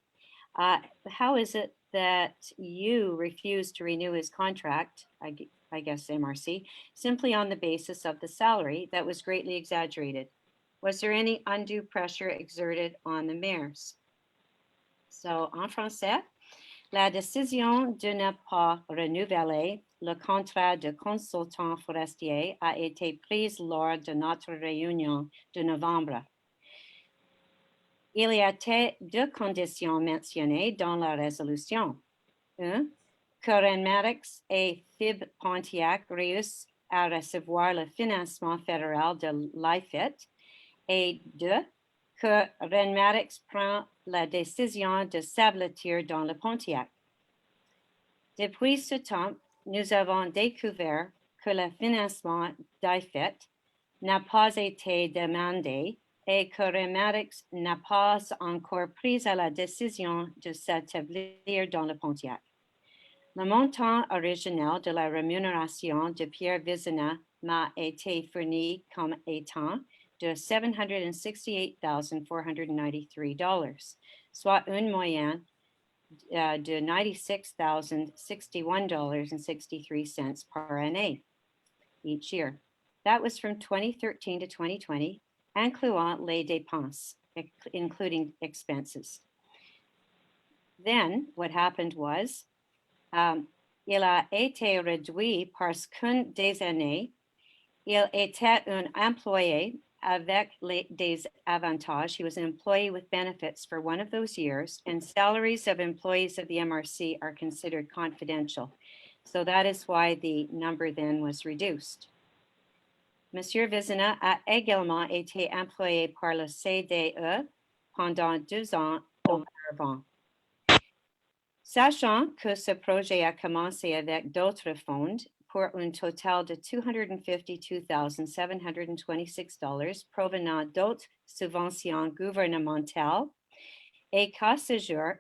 How is it that you refused to renew his contract, I guess MRC, simply on the basis of the salary that was greatly exaggerated? Was there any undue pressure exerted on the mayors? So, en français, la décision de ne pas renouveler le contrat de consultant forestier a été prise lors de notre réunion de novembre. Il y a deux conditions mentionnées dans la résolution. 1. Que Renmatics et FIB Pontiac réussissent à recevoir le financement fédéral de l'IFIT. Et 2. Que Renmatics prend la décision de s'ablottir dans le Pontiac. Depuis ce temps, nous avons découvert que le financement d'IFIT n'a pas été demandé et que Renmatics n'a pas encore pris la décision de s'établir dans le Pontiac. Le montant original de la rémunération de Pierre Vizina m'a été fourni comme étant de $768,493, soit une moyenne de $96,061.63 per année each year. That was from 2013 to 2020, incluant les dépenses, including expenses. Then what happened was, il a été réduit parce qu'une des années, il était un employé avec des avantages. He was an employee with benefits for one of those years, and salaries of employees of the MRC are considered confidential. So that is why the number then was reduced. Monsieur Vizina a également été employé par le CDE pendant 2 ans auparavant. Sachant que ce projet a commencé avec d'autres fonds pour un total de $252,726 provenant d'autres subventions gouvernementales, et qu'à ce jour,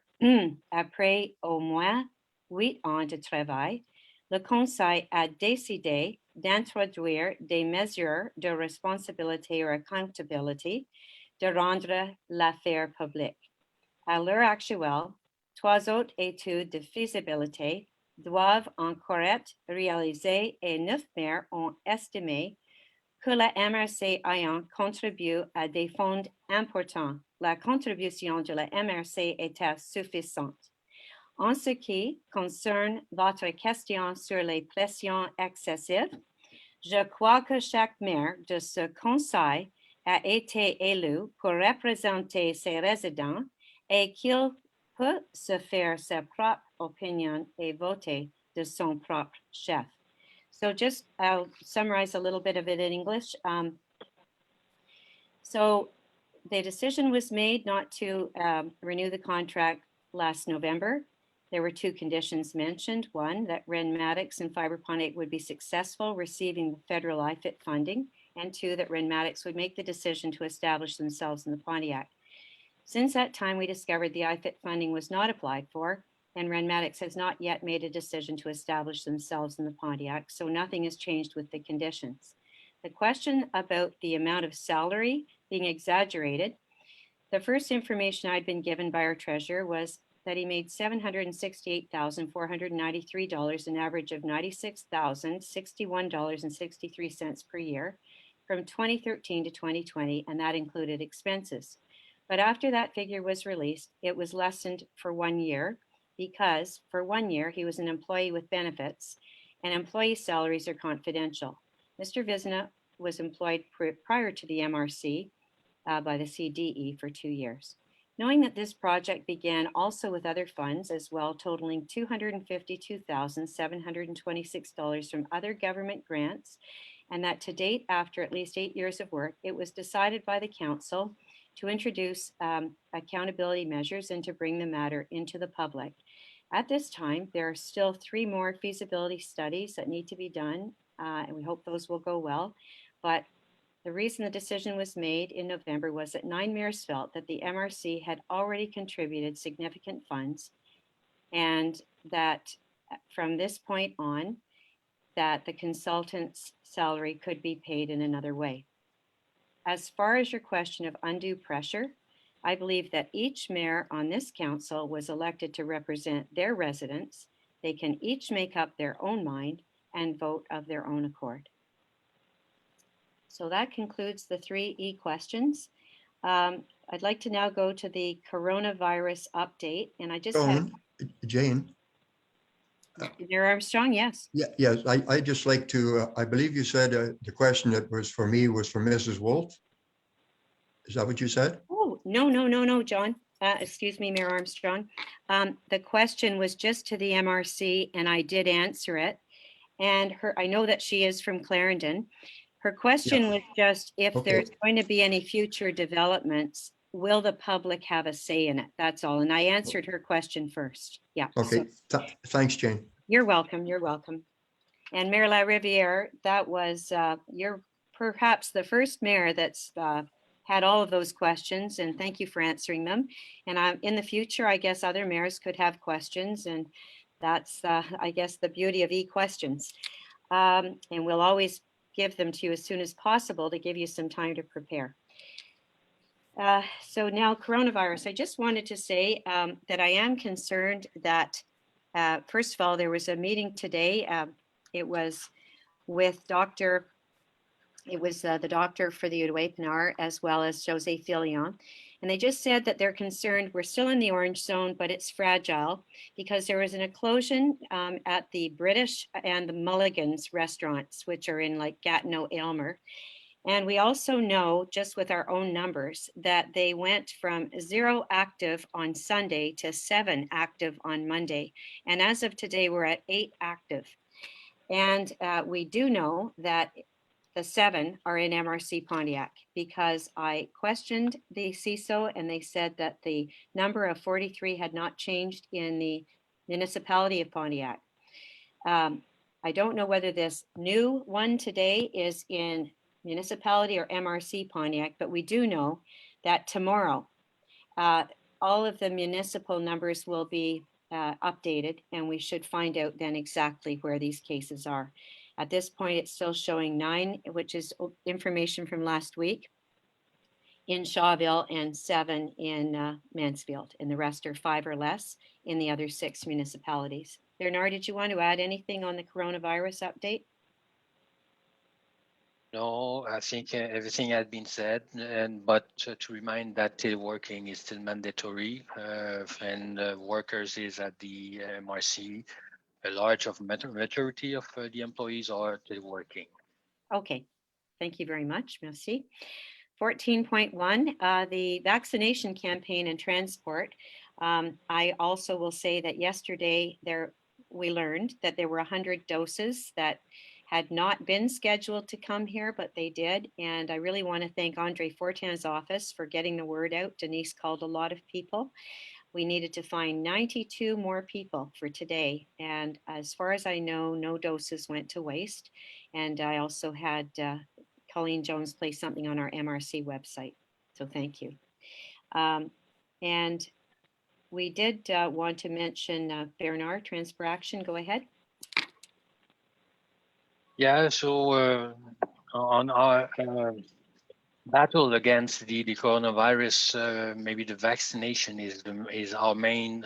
après au moins 8 ans de travail, le Conseil a décidé d'introduire des mesures de responsabilité ou accountability, de rendre l'affaire publique. À l'heure actuelle, 3 autres études de faisabilité doivent encore être réalisées et 9 maires ont estimé que la MRC ayant contribué à des fonds importants, la contribution de la MRC était suffisante. En ce qui concerne votre question sur les pressions excessives, je crois que chaque maire de ce conseil a été élu pour représenter ses résidents et qu'il peut se faire sa propre opinion et voter de son propre chef. So just, I'll summarize a little bit of it in English. So the decision was made not to renew the contract last November. There were 2 conditions mentioned. 1, that Renmatics and Fiber Pontiac would be successful receiving the federal IFIT funding, and 2, that Renmatics would make the decision to establish themselves in the Pontiac. Since that time, we discovered the IFIT funding was not applied for, and Renmatics has not yet made a decision to establish themselves in the Pontiac, so nothing has changed with the conditions. The question about the amount of salary being exaggerated, the first information I'd been given by our treasurer was that he made $768,493, an average of $96,061.63 per year from 2013 to 2020, and that included expenses. But after that figure was released, it was lessened for 1 year because for 1 year he was an employee with benefits and employee salaries are confidential. Mr. Vizna was employed prior to the MRC by the CDE for 2 years. Knowing that this project began also with other funds as well, totaling $252,726 from other government grants, and that to date, after at least 8 years of work, it was decided by the council to introduce accountability measures and to bring the matter into the public. At this time, there are still 3 more feasibility studies that need to be done, and we hope those will go well. But the reason the decision was made in November was that 9 mayors felt that the MRC had already contributed significant funds and that from this point on, that the consultant's salary could be paid in another way. As far as your question of undue pressure, I believe that each mayor on this council was elected to represent their residents. They can each make up their own mind and vote of their own accord. So that concludes the 3E questions. I'd like to now go to the coronavirus update, and I just have Jane. Mayor Armstrong, yes. Yeah, yes, I just like to, I believe you said the question that was for me was for Mrs. Wolf. Is that what you said? Oh, no, John. Excuse me, Mayor Armstrong. The question was just to the MRC, and I did answer it. And I know that she is from Clarendon. Her question was just if there's going to be any future developments, will the public have a say in it? That's all. And I answered her question first. Yeah. Okay, thanks, Jane. You're welcome. You're welcome. And Mayor LaRiviere, that was, you're perhaps the first mayor that's had all of those questions, and thank you for answering them. And in the future, I guess other mayors could have questions, and that's, I guess, the beauty of e-questions. And we'll always give them to you as soon as possible to give you some time to prepare. So now coronavirus, I just wanted to say that I am concerned that, first of all, there was a meeting today. It was with the doctor for the Uruepinar as well as Jose Filion. And they just said that they're concerned, we're still in the orange zone, but it's fragile because there was an eclosion at the British and the Mulligan's restaurants, which are in like Gatineau, Aylmer. And we also know, just with our own numbers, that they went from 0 active on Sunday to 7 active on Monday. And as of today, we're at 8 active. And we do know that the 7 are in MRC Pontiac because I questioned the CISO and they said that the number of 43 had not changed in the municipality of Pontiac. I don't know whether this new one today is in municipality or MRC Pontiac, but we do know that tomorrow, all of the municipal numbers will be updated and we should find out then exactly where these cases are. At this point, it's still showing 9, which is information from last week in Shawville and 7 in Mansfield, and the rest are 5 or less in the other 6 municipalities. Bernard, did you want to add anything on the coronavirus update? No, I think everything has been said, but to remind that teleworking is still mandatory, and workers is at the MRC. A large majority of the employees are teleworking. Okay, thank you very much. Merci. 14.1, the vaccination campaign and transport. I also will say that yesterday we learned that there were 100 doses that had not been scheduled to come here, but they did. And I really want to thank Andre Fortin's office for getting the word out. Denise called a lot of people. We needed to find 92 more people for today. And as far as I know, no doses went to waste. And I also had Colleen Jones place something on our MRC website. So thank you. And we did want to mention Bernard, transfer action. Go ahead. Yeah, so on our battle against the coronavirus, maybe the vaccination is our main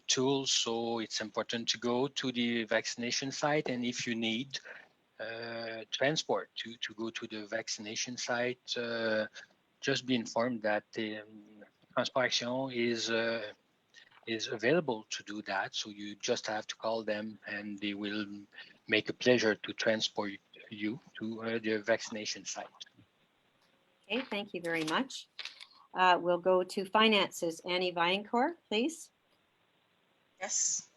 tool. So it's important to go to the vaccination site, and if you need transport to go to the vaccination site, just be informed that Transport Action is available to do that. So you just have to call them, and they will make a pleasure to transport you to the vaccination site. Okay, thank you very much. We'll go to finances. Annie Viancourt, please. Yes.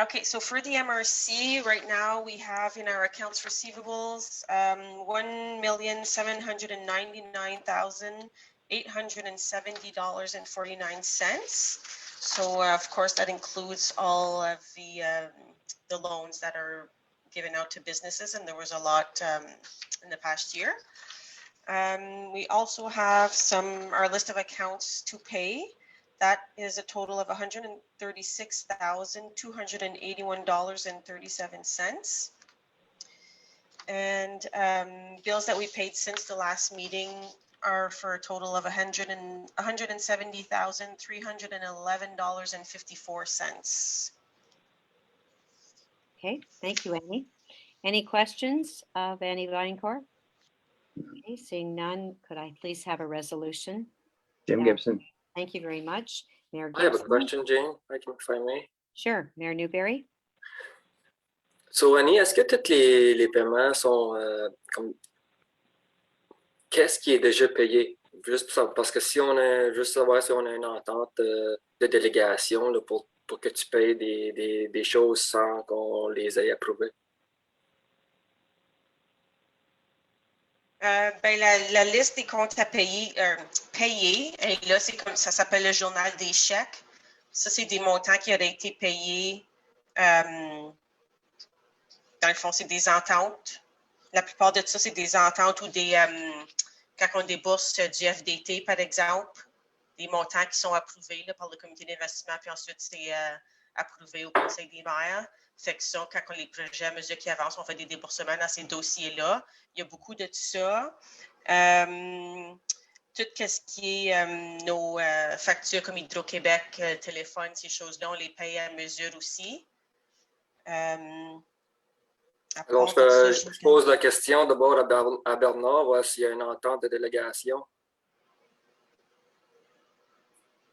Okay, so for the MRC, right now we have in our accounts receivables $1,799,870.49. So of course that includes all of the loans that are given out to businesses, and there was a lot in the past year. We also have our list of accounts to pay. That is a total of $136,281.37. And bills that we paid since the last meeting are for a total of $170,311.54. Okay, thank you, Annie. Any questions of Annie Viancourt? Okay, seeing none, could I please have a resolution? Jim Gibson. Thank you very much. Mayor I have a Gibson. question, Jane, if I may. Sure, Mayor Newberry. So, Annie, est-ce que tous les paiements sont comme. Qu'est-ce qui est déjà payé? Juste pour savoir, parce que si on a, juste savoir si on a une entente de délégation là, pour que tu payes des choses sans qu'on les ait approuvées. Ben, la liste des comptes à payer, et là, c'est comme ça s'appelle le journal des chèques. Ça, c'est des montants qui auraient été payés. Dans le fond, c'est des ententes. La plupart de ça, c'est des ententes ou des quand on débourse du FDT, par exemple, des montants qui sont approuvés là, par le comité d'investissement, puis ensuite c'est approuvé au conseil des maires. Fait que ça, quand les projets à mesure qu'ils avancent, on fait des déboursements dans ces dossiers-là. Il y a beaucoup de ça. Tout ce qui est nos factures comme Hydro-Québec, téléphone, ces choses-là, on les paye à mesure aussi. Donc, je pose la question d'abord à Bernard, voir s'il y a une entente de délégation.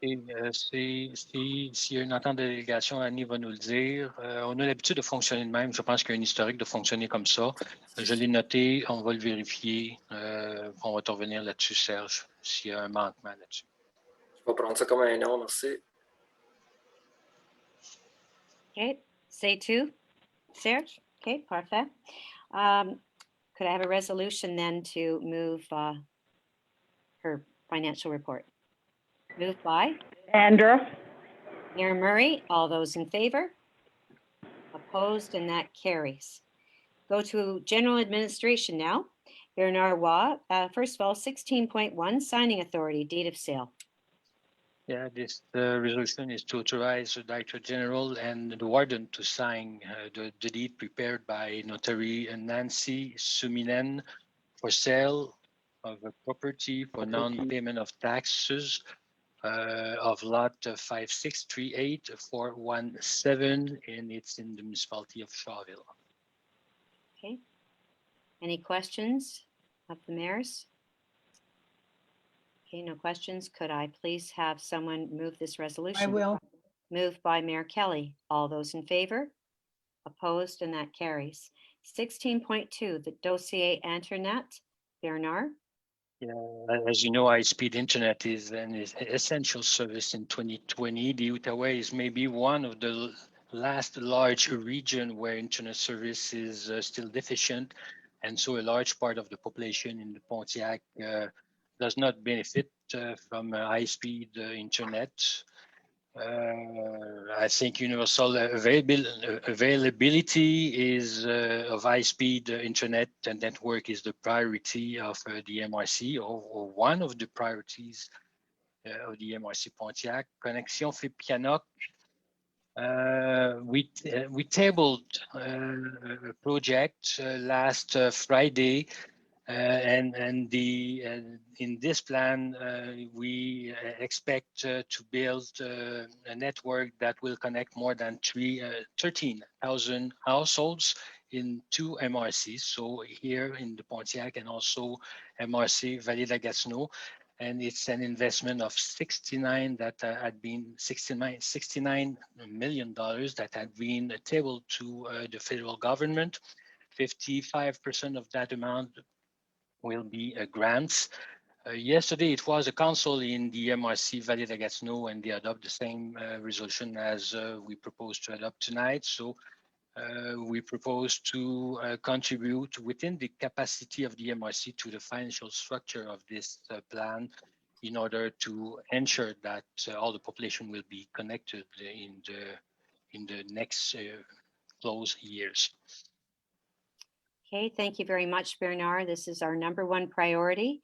Et s'il y a une entente de délégation, Annie va nous le dire. On a l'habitude de fonctionner de même. Je pense qu'il y a un historique de fonctionner comme ça. Je l'ai noté, on va le vérifier. On va te revenir là-dessus, Serge, s'il y a un manquement là-dessus. Je vais prendre ça comme un non, merci. Okay, say two, Serge. Okay, parfait. Could I have a resolution then to move her financial report? Moved by Andrew. Mayor Murray. All those in favor? Opposed, and that carries. Go to general administration now. Bernard Waugh, first of all, 16.1, signing authority, deed of sale. Yeah, this resolution is to authorize the Director General and the Warden to sign the deed prepared by Notary Nancy Suminen for sale of a property for non-payment of taxes of lot 5638417, and it's in the municipality of Shawville. Okay. Any questions of the mayors? Okay, no questions. Could I please have someone move this resolution? I will. Moved by Mayor Kelly. All those in favor? Opposed, and that carries. 16.2, the dossier internet. Bernard? Yeah, as you know, high-speed internet is an essential service in 2020. The Outaouais is maybe one of the last large region where internet service is still deficient, and so a large part of the population in the Pontiac does not benefit from high-speed internet. I think universal availability is of high-speed internet and network is the priority of the MRC, or one of the priorities of the MRC Pontiac. Connexion Fipianoc, we tabled a project last Friday, and in this plan we expect to build a network that will connect more than 13,000 households in 2 MRCs. So here in the Pontiac and also MRC Vallée de la Gatineau. And it's an investment of $69 million that had been tabled to the federal government. 55% of that amount will be grants. Yesterday, it was a council in the MRC Vallée de la Gatineau, and they adopt the same resolution as we propose to adopt tonight. So we propose to contribute within the capacity of the MRC to the financial structure of this plan in order to ensure that all the population will be connected in the next close years. Okay, thank you very much, Bernard. This is our #1 priority.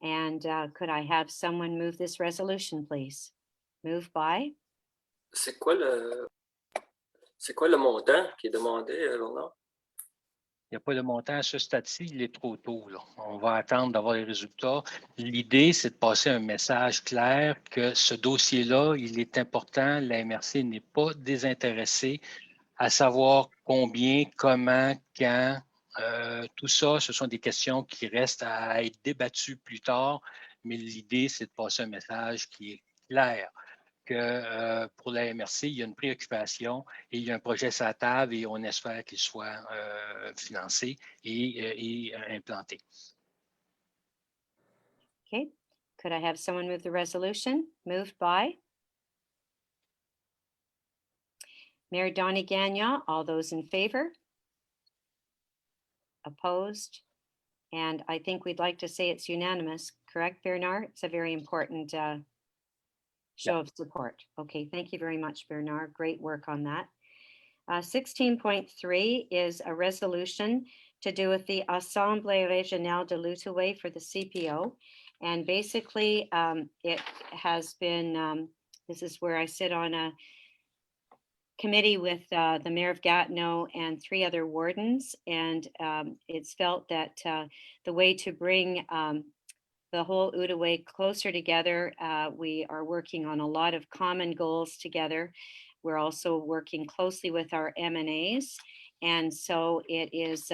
And could I have someone move this resolution, please? Moved by? C'est quoi le montant qui est demandé, Bernard? Il n'y a pas de montant à ce stade-ci, il est trop tôt, là. On va attendre d'avoir les résultats. L'idée, c'est de passer un message clair que ce dossier-là, il est important. La MRC n'est pas désintéressée à savoir combien, comment, quand. Tout ça, ce sont des questions qui restent à être débattues plus tard, mais l'idée, c'est de passer un message qui est clair, que pour la MRC, il y a une préoccupation et il y a un projet sur la table et on espère qu'il soit financé et implanté. Okay, could I have someone move the resolution? Moved by? Mayor Donnie Gagnon, all those in favor? Opposed? And I think we'd like to say it's unanimous, correct, Bernard? It's a very important show of support. Okay, thank you very much, Bernard. Great work on that. 16.3 is a resolution to do with the Assemblée Régionale de l'Outaouais for the CPO. And basically, it has been, this is where I sit on a committee with the mayor of Gatineau and 3 other wardens. And it's felt that the way to bring the whole Outaouais closer together, we are working on a lot of common goals together. We're also working closely with our M&As. And so it is,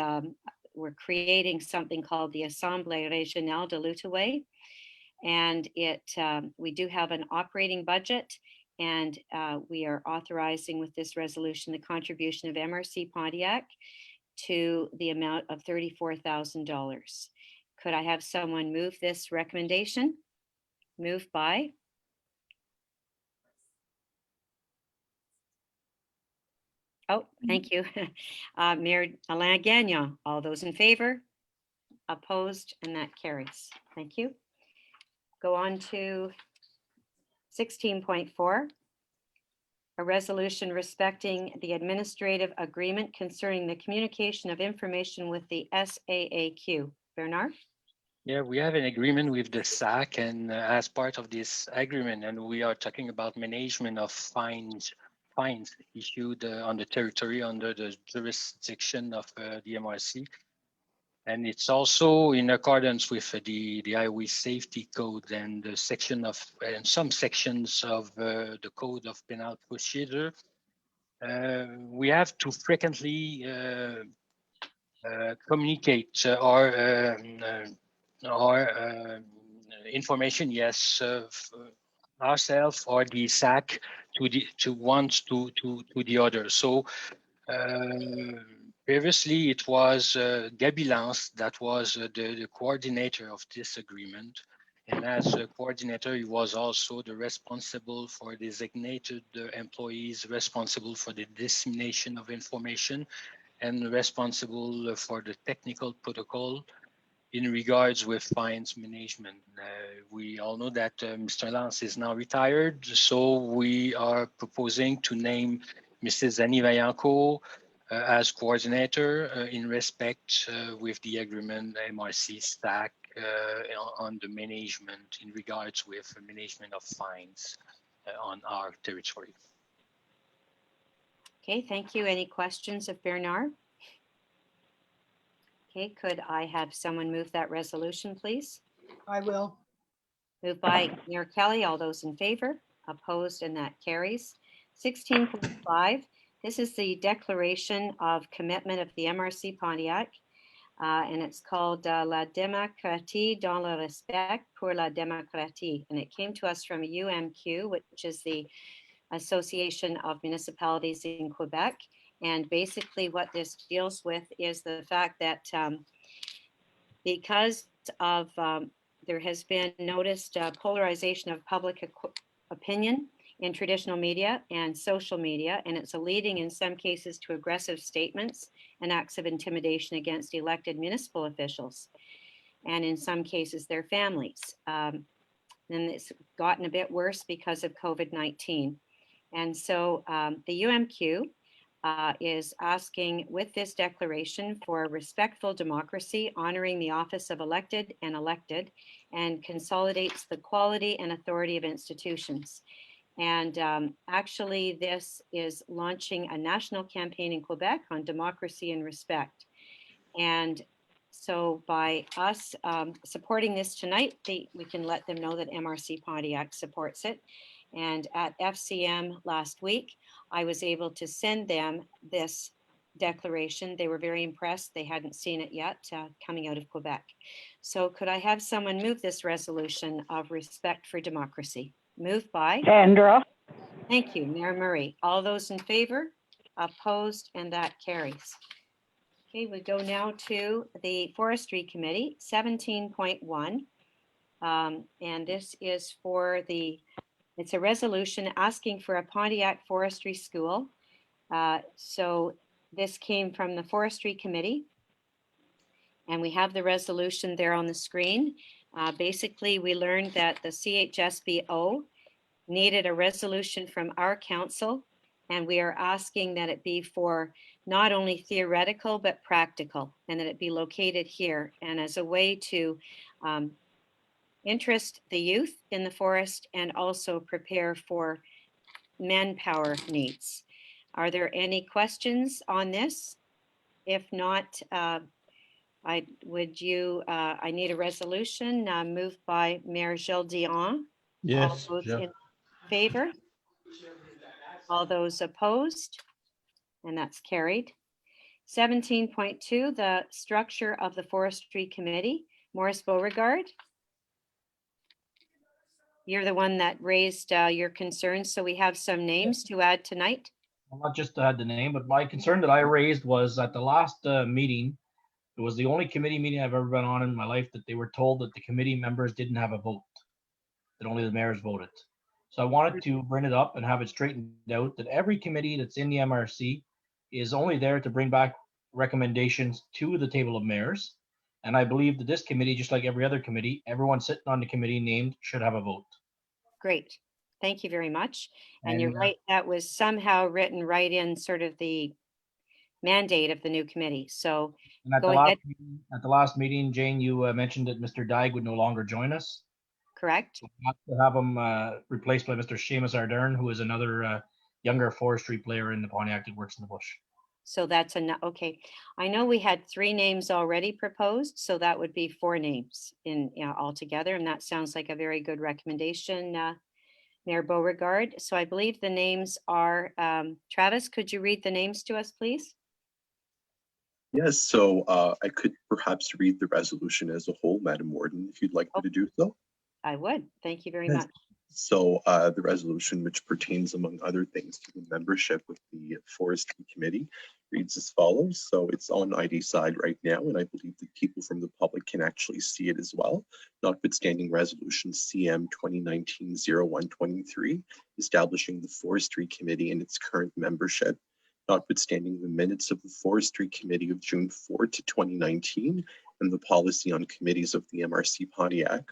we're creating something called the Assemblée Régionale de l'Outaouais. And we do have an operating budget. And we are authorizing with this resolution the contribution of MRC Pontiac to the amount of $34,000. Could I have someone move this recommendation? Moved by? Oh, thank you. Mayor Alain Gagnon. All those in favor? Opposed? And that carries. Thank you. Go on to 16.4, a resolution respecting the administrative agreement concerning the communication of information with the SAAQ. Bernard? Yeah, we have an agreement with the SAC, and as part of this agreement, and we are talking about management of fines issued on the territory under the jurisdiction of the MRC. And it's also in accordance with the Highway Safety Code and the some sections of the Code of Penal Procedure. We have to frequently communicate our information, yes, ourselves or the SAC to one to the other. So previously, it was Gabi Lance that was the coordinator of this agreement. And as a coordinator, he was also the responsible for designated employees responsible for the dissemination of information and responsible for the technical protocol in regards with fines management. We all know that Mr. Lance is now retired, so we are proposing to name Mrs. Annie Vaillancourt as coordinator in respect with the agreement MRC SAC on the management in regards with the management of fines on our territory. Okay, thank you. Any questions of Bernard? Okay, could I have someone move that resolution, please? I will. Moved by Mayor Kelly. All those in favor? Opposed, and that carries. 16.5, this is the declaration of commitment of the MRC Pontiac, and it's called La démocratie dans le respect pour la démocratie. And it came to us from UMQ, which is the Association of Municipalities in Quebec. And basically what this deals with is the fact that because of there has been noticed polarization of public opinion in traditional media and social media, and it's leading in some cases to aggressive statements and acts of intimidation against elected municipal officials, and in some cases their families. And it's gotten a bit worse because of COVID-19. And so the UMQ is asking with this declaration for respectful democracy, honoring the office of elected, and consolidates the quality and authority of institutions. And actually, this is launching a national campaign in Quebec on democracy and respect. And so by us supporting this tonight, we can let them know that MRC Pontiac supports it. And at FCM last week, I was able to send them this declaration. They were very impressed. They hadn't seen it yet coming out of Quebec. So could I have someone move this resolution of respect for democracy? Moved by Sandra. Thank you, Mayor Murray. All those in favor? Opposed, and that carries. Okay, we go now to the Forestry Committee, 17.1. And this is for it's a resolution asking for a Pontiac Forestry School. So this came from the Forestry Committee. And we have the resolution there on the screen. Basically, we learned that the CHSBO needed a resolution from our council, and we are asking that it be for not only theoretical, but practical, and that it be located here. And as a way to interest the youth in the forest and also prepare for manpower needs. Are there any questions on this? If not, I need a resolution moved by Mayor Gilles Dion. Yes. All those in favor? All those opposed? And that's carried. 17.2, the structure of the Forestry Committee. Maurice Beauregard. You're the one that raised your concerns, so we have some names to add tonight. Well, not just to add the name, but my concern that I raised was at the last meeting. It was the only committee meeting I've ever been on in my life that they were told that the committee members didn't have a vote, that only the mayors voted. So I wanted to bring it up and have it straightened out that every committee that's in the MRC is only there to bring back recommendations to the table of mayors. And I believe that this committee, just like every other committee, everyone sitting on the committee named should have a vote. Great. Thank you very much. And And, you're right, that was somehow written right in sort of the mandate of the new committee. So And at go the ahead. last meeting, Jane, you mentioned that Mr. Dyke would no longer join us. Correct. So we have to have him replaced by Mr. Seamus Ardern, who is another younger forestry player in the Pontiac that works in the bush. So that's okay. I know we had 3 names already proposed, so that would be 4 names in altogether, and that sounds like a very good recommendation, Mayor Beauregard. So I believe the names are Travis. Could you read the names to us, please? Yes, so I could perhaps read the resolution as a whole, Madam Warden, if you'd like me to do so. I would. Thank you very Yes. much. So the resolution, which pertains among other things to the membership with the Forestry Committee, reads as follows. So it's on ID side right now, and I believe that people from the public can actually see it as well. Notwithstanding Resolution CM 2019-0123, establishing the Forestry Committee and its current membership. Notwithstanding the minutes of the Forestry Committee of June 4 to 2019 and the policy on committees of the MRC Pontiac.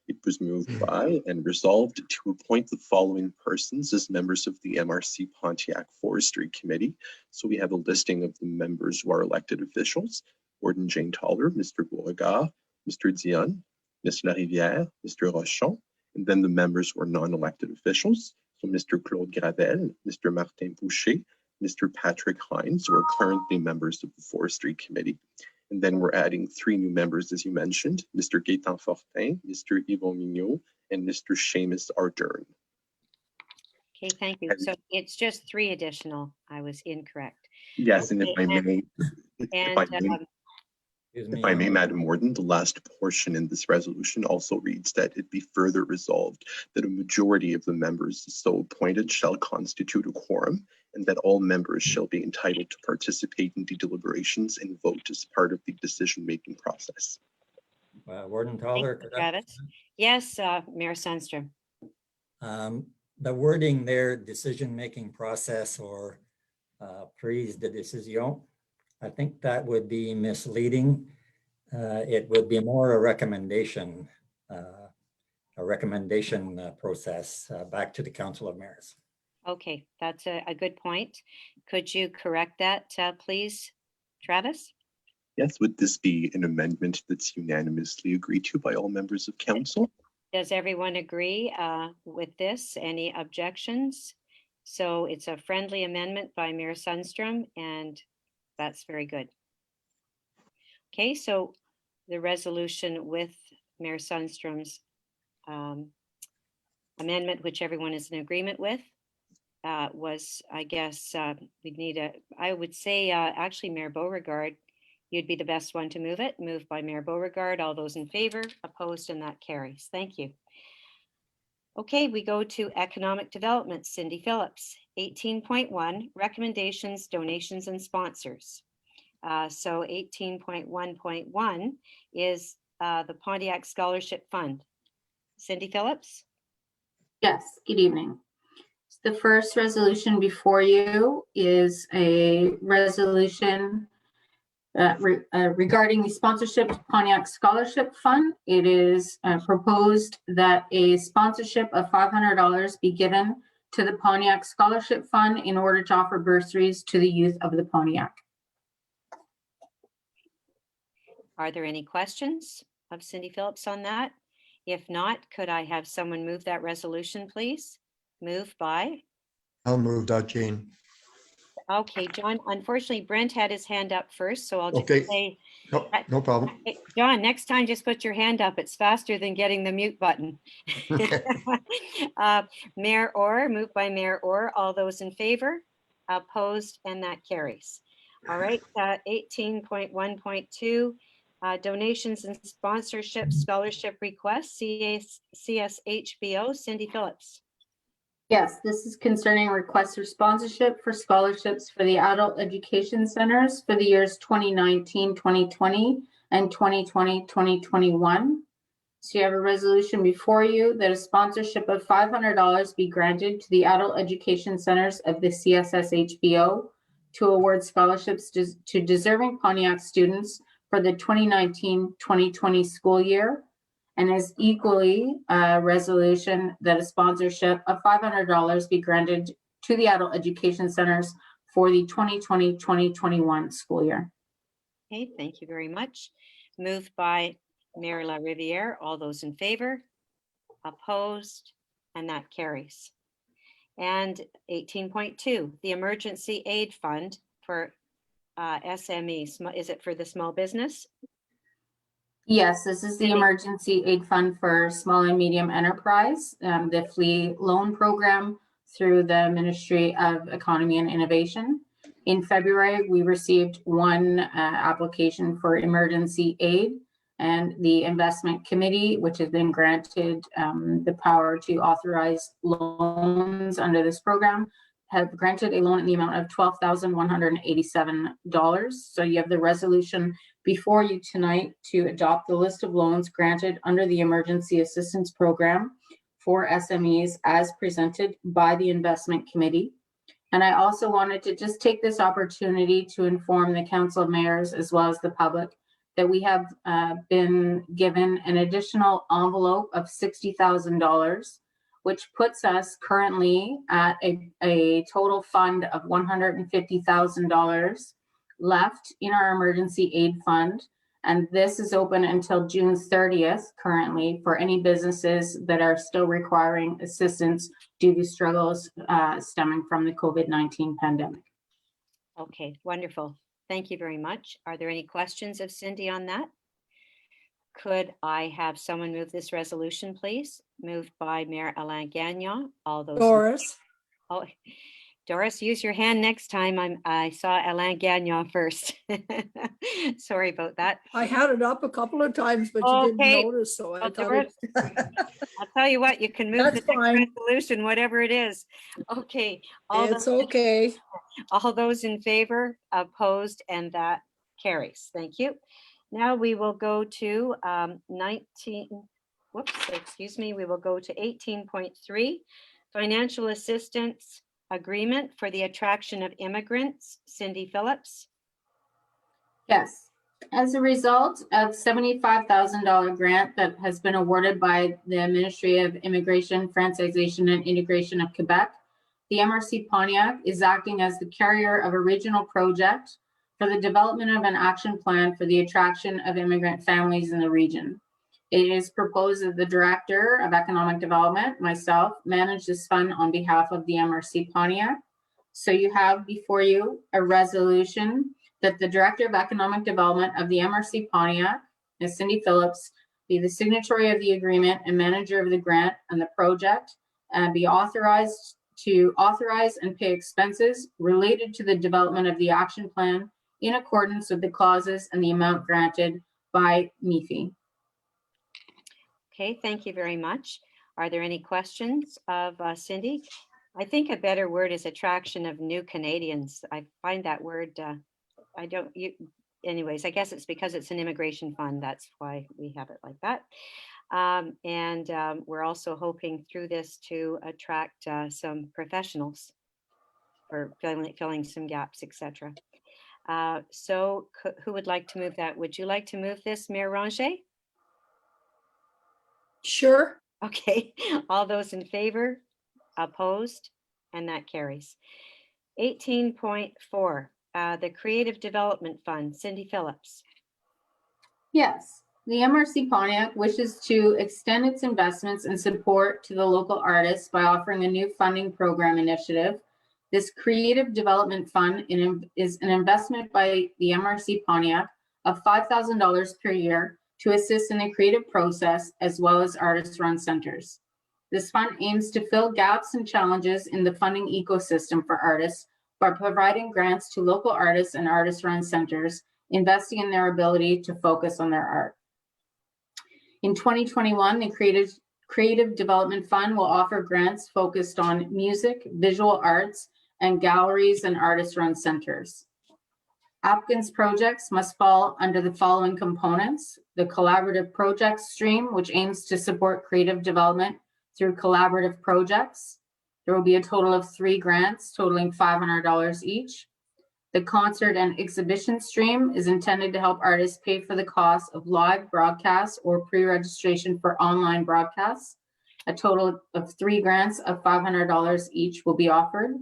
It was moved by and resolved to appoint the following persons as members of the MRC Pontiac Forestry Committee. So we have a listing of the members who are elected officials: Warden Jane Toller, Mr. Beauregard, Mr. Dion, Ms. Larivière, Mr. Rochon, and then the members were non-elected officials. So Mr. Claude Gravel, Mr. Martin Boucher, Mr. Patrick Hines, who are currently members of the Forestry Committee. And then we're adding 3 new members, as you mentioned, Mr. Gaetan Fortin, Mr. Yvon Mignot, and Mr. Seamus Ardern. Okay, thank you. So it's just 3 additional. I was incorrect. Yes, and if I And- may, And if I may, Madam Warden, the last portion in this resolution also reads that it be further resolved that a majority of the members so appointed shall constitute a quorum, and that all members shall be entitled to participate in the deliberations and vote as part of the decision-making process. Warden Toller. could I- Travis? Yes, Mayor Sundstrom. The wording there, decision-making process or prise de décision, I think that would be misleading. It would be more a recommendation process back to the Council of Mayors. Okay, that's a good point. Could you correct that, please, Travis? Yes, would this be an amendment that's unanimously agreed to by all members of council? Does everyone agree with this? Any objections? So it's a friendly amendment by Mayor Sundstrom, and that's very good. Okay, so the resolution with Mayor Sundstrom's amendment, which everyone is in agreement with, was, I guess, we'd need I would say, actually, Mayor Beauregard, you'd be the best one to move it. Moved by Mayor Beauregard. All those in favor, opposed, and that carries. Thank you. Okay, we go to economic development. Cindy Phillips, 18.1, recommendations, donations, and sponsors. So 18.1.1 is the Pontiac Scholarship Fund. Cindy Phillips? Yes, good evening. The first resolution before you is a resolution regarding the sponsorship Pontiac Scholarship Fund. It is proposed that a sponsorship of $500 be given to the Pontiac Scholarship Fund in order to offer bursaries to the youth of the Pontiac. Are there any questions of Cindy Phillips on that? If not, could I have someone move that resolution, please? Moved by? I'll move that, Jane. Okay, John, unfortunately, Brent had his hand up first, so I'll just Okay. say. No problem. Hey, John, next time, just put your hand up. It's faster than getting the mute button. Mayor Orr, moved by Mayor Orr. All those in favor? Opposed, and that carries. All right, 18.1.2, donations and sponsorship scholarship requests, CSHBO, Cindy Phillips. Yes, this is concerning requests for sponsorship for scholarships for the adult education centers for the years 2019, 2020, and 2020, 2021. So you have a resolution before you that a sponsorship of $500 be granted to the adult education centers of the CSSHBO to award scholarships to deserving Pontiac students for the 2019-2020 school year. And is equally a resolution that a sponsorship of $500 be granted to the adult education centers for the 2020-2021 school year. Okay, thank you very much. Moved by Mayor LaRiviere. All those in favor? Opposed? And that carries. And 18.2, the Emergency Aid Fund for SMEs. Is it for the small business? Yes, this is the Emergency Aid Fund for Small and Medium Enterprise, the FLEA loan program through the Ministry of Economy and Innovation. In February, we received one application for emergency aid, and the investment committee, which has been granted the power to authorize loans under this program, have granted a loan in the amount of $12,187. So you have the resolution before you tonight to adopt the list of loans granted under the Emergency Assistance Program for SMEs as presented by the Investment Committee. And I also wanted to just take this opportunity to inform the Council of Mayors as well as the public that we have been given an additional envelope of $60,000, which puts us currently at a total fund of $150,000 left in our emergency aid fund And this is open until June 30th currently for any businesses that are still requiring assistance due to struggles stemming from the COVID-19 pandemic. Okay, wonderful. Thank you very much. Are there any questions of Cindy on that? Could I have someone move this resolution, please? Moved by Mayor Alain Gagnon. All those. Doris. Oh, Doris, use your hand next time. I saw Alain Gagnon first. Sorry about that. I had it up a couple of times, but you didn't notice, so I Well, thought Doris, I'll tell you what, you can move That's the fine. next resolution, whatever it is. Okay. It's okay. All those in favor, opposed, and that carries. Thank you. Now we will go to 18.3, financial assistance agreement for the attraction of immigrants. Cindy Phillips. Yes. As a result of $75,000 grant that has been awarded by the Ministry of Immigration, Francization and Integration of Quebec, the MRC Pontiac is acting as the carrier of a regional project for the development of an action plan for the attraction of immigrant families in the region. It is proposed that the Director of Economic Development, myself, manage this fund on behalf of the MRC Pontiac. So you have before you a resolution that the Director of Economic Development of the MRC Pontiac, Ms. Cindy Phillips, be the signatory of the agreement and manager of the grant and the project, and be authorized to authorize and pay expenses related to the development of the action plan in accordance with the clauses and the amount granted by MIFI. Okay, thank you very much. Are there any questions of Cindy? I think a better word is attraction of new Canadians. I find that word, anyways, I guess it's because it's an immigration fund. That's why we have it like that. We're also hoping through this to attract some professionals for filling some gaps, etc. So who would like to move that? Would you like to move this, Mayor Ranger? Sure. Okay, all those in favor, opposed, and that carries. 18.4, the Creative Development Fund, Cindy Phillips. Yes, the MRC Pontiac wishes to extend its investments and support to the local artists by offering a new funding program initiative. This Creative Development Fund is an investment by the MRC Pontiac of $5,000 per year to assist in the creative process as well as artist-run centers. This fund aims to fill gaps and challenges in the funding ecosystem for artists by providing grants to local artists and artist-run centers, investing in their ability to focus on their art. In 2021, the Creative Development Fund will offer grants focused on music, visual arts, and galleries and artist-run centers. Applicants' projects must fall under the following components: the collaborative project stream, which aims to support creative development through collaborative projects. There will be a total of 3 grants totaling $500 each. The concert and exhibition stream is intended to help artists pay for the cost of live broadcasts or pre-registration for online broadcasts. A total of 3 grants of $500 each will be offered.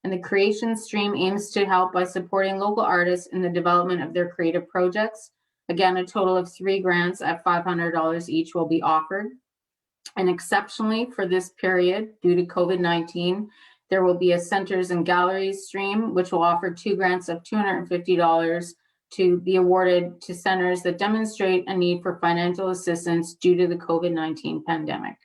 And the creation stream aims to help by supporting local artists in the development of their creative projects. Again, a total of 3 grants at $500 each will be offered. And exceptionally for this period, due to COVID-19, there will be a centers and galleries stream, which will offer 2 grants of $250 to be awarded to centers that demonstrate a need for financial assistance due to the COVID-19 pandemic.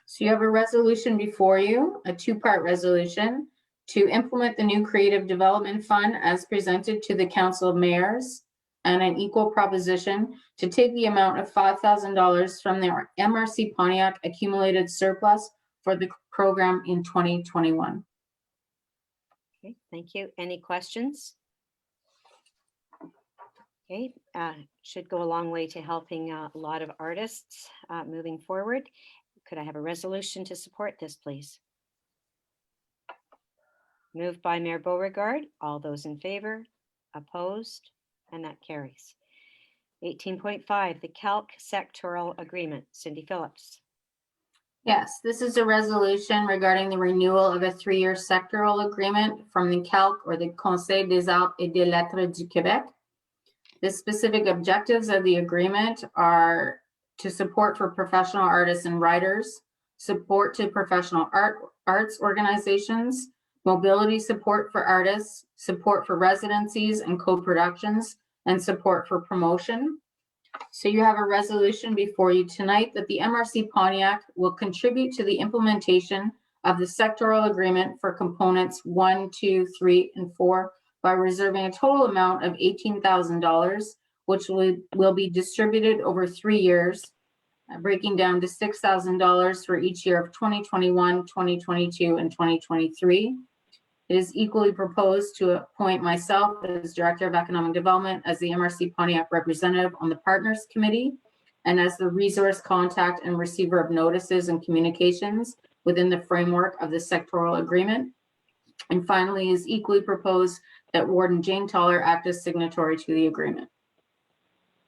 So you have a resolution before you, a 2-part resolution to implement the new Creative Development Fund as presented to the Council of Mayors, and an equal proposition to take the amount of $5,000 from the MRC Pontiac accumulated surplus for the program in 2021. Okay, thank you. Any questions? Okay, should go a long way to helping a lot of artists moving forward. Could I have a resolution to support this, please? Moved by Mayor Beauregard. All those in favor, opposed, and that carries. 18.5, the Calc Sectoral Agreement. Cindy Phillips. Yes, this is a resolution regarding the renewal of a 3-year sectoral agreement from the Calc, or the Conseil des Arts et des Lettres du Québec. The specific objectives of the agreement are to support for professional artists and writers, support to professional arts organizations, mobility support for artists, support for residencies and co-productions, and support for promotion. So you have a resolution before you tonight that the MRC Pontiac will contribute to the implementation of the sectoral agreement for components 1, 2, 3, and 4 by reserving a total amount of $18,000, which will be distributed over 3 years, breaking down to $6,000 for each year of 2021, 2022, and 2023. It is equally proposed to appoint myself as Director of Economic Development as the MRC Pontiac representative on the Partners Committee and as the resource contact and receiver of notices and communications within the framework of the sectoral agreement. And finally, is equally proposed that Warden Jane Toller act as signatory to the agreement.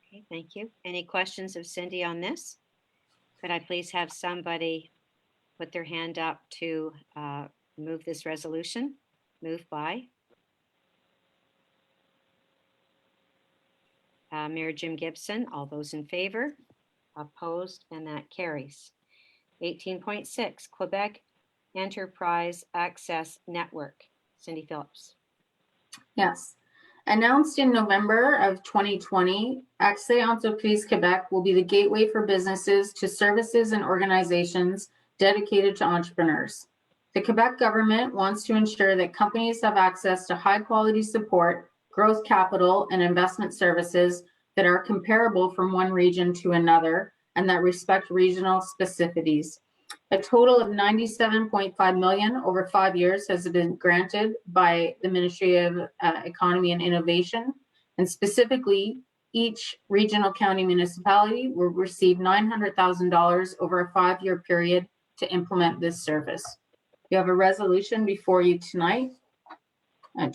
Okay, thank you. Any questions of Cindy on this? Could I please have somebody put their hand up to move this resolution? Moved by Mayor Jim Gibson. All those in favor? Opposed? And that carries. 18.6, Quebec Enterprise Access Network. Cindy Phillips. Yes. Announced in November of 2020, Accès Entreprise Québec will be the gateway for businesses to services and organizations dedicated to entrepreneurs. The Quebec government wants to ensure that companies have access to high-quality support, growth capital, and investment services that are comparable from one region to another and that respect regional specificities. A total of $97.5 million over 5 years has been granted by the Ministry of Economy and Innovation, and specifically, each regional county municipality will receive $900,000 over a 5-year period to implement this service. You have a resolution before you tonight that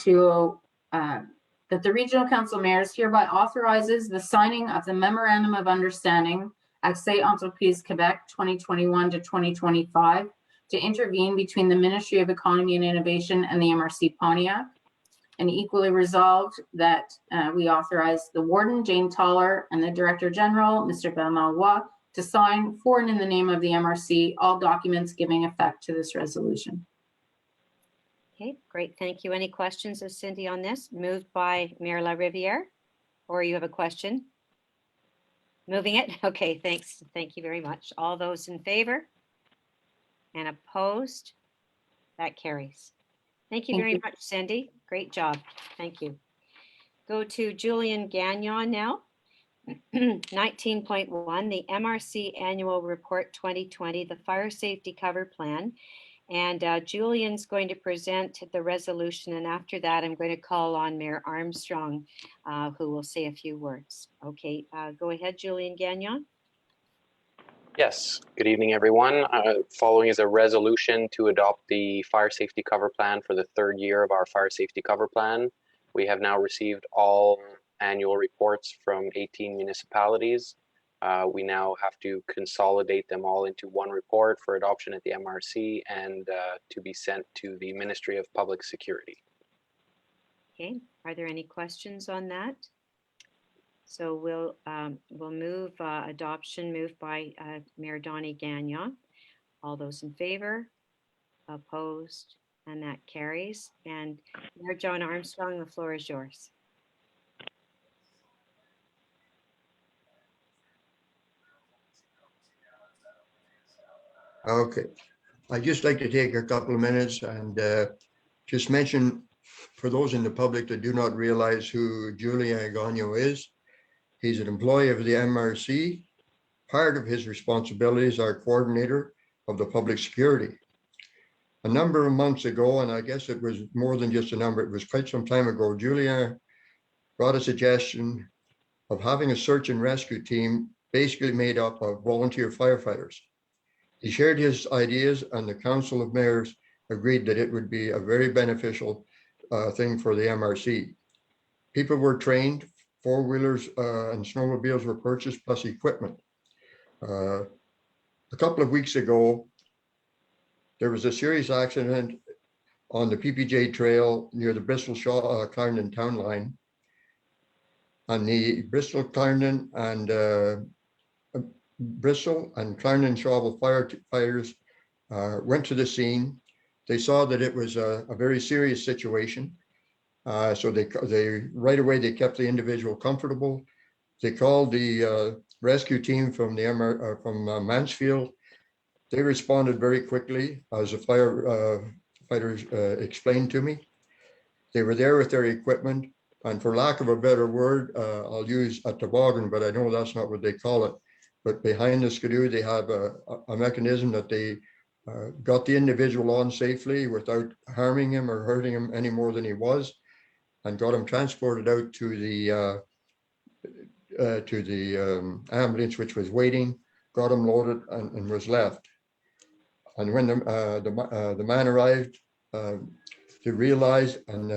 the Regional Council Mayors hereby authorizes the signing of the Memorandum of Understanding Accès Entreprise Québec 2021 to 2025 to intervene between the Ministry of Economy and Innovation and the MRC Pontiac. And equally resolved that we authorize the Warden, Jane Toller, and the Director General, Mr. Bernard Roy, to sign for and in the name of the MRC all documents giving effect to this resolution. Okay, great. Thank you. Any questions of Cindy on this? Moved by Mayor LaRiviere, or you have a question? Moving it? Okay, thanks. Thank you very much. All those in favor and opposed? That carries. Thank you very much, Cindy. Great job. Thank you. Go to Julian Gagnon now. 19.1, the MRC Annual Report 2020, the Fire Safety Cover Plan. And Julian's going to present the resolution, and after that, I'm going to call on Mayor Armstrong, who will say a few words. Okay, go ahead, Julian Gagnon. Yes, good evening, everyone. Following is a resolution to adopt the Fire Safety Cover Plan for the 3rd year of our Fire Safety Cover Plan. We have now received all annual reports from 18 municipalities. We now have to consolidate them all into one report for adoption at the MRC and to be sent to the Ministry of Public Security. Okay, are there any questions on that? So we'll move adoption moved by Mayor Donnie Gagnon. All those in favor? Opposed? And that carries. And Mayor John Armstrong, the floor is yours. Okay, I'd just like to take a couple of minutes and just mention for those in the public that do not realize who Julian Gagnon is. He's an employee of the MRC. Part of his responsibilities are coordinator of the public security. A number of months ago, and I guess it was more than just a number, it was quite some time ago, Julian brought a suggestion of having a search and rescue team basically made up of volunteer firefighters. He shared his ideas, and the Council of Mayors agreed that it would be a very beneficial thing for the MRC. People were trained, 4-wheelers and snowmobiles were purchased, plus equipment. A couple of weeks ago, there was a serious accident on the PPJ Trail near the Bristol-Shaw Clarendon town line. and the Bristol, Clarendon, and Clarendon Shawville firefighters went to the scene. They saw that it was a very serious situation. So they right away, they kept the individual comfortable. They called the rescue team from Mansfield. They responded very quickly, as the firefighters explained to me. They were there with their equipment, and for lack of a better word, I'll use a toboggan, but I know that's not what they call it. But behind the skidoo, they have a mechanism that they got the individual on safely without harming him or hurting him any more than he was, and got him transported out to the ambulance, which was waiting, got him loaded, and was left. And when the man arrived, they realized, and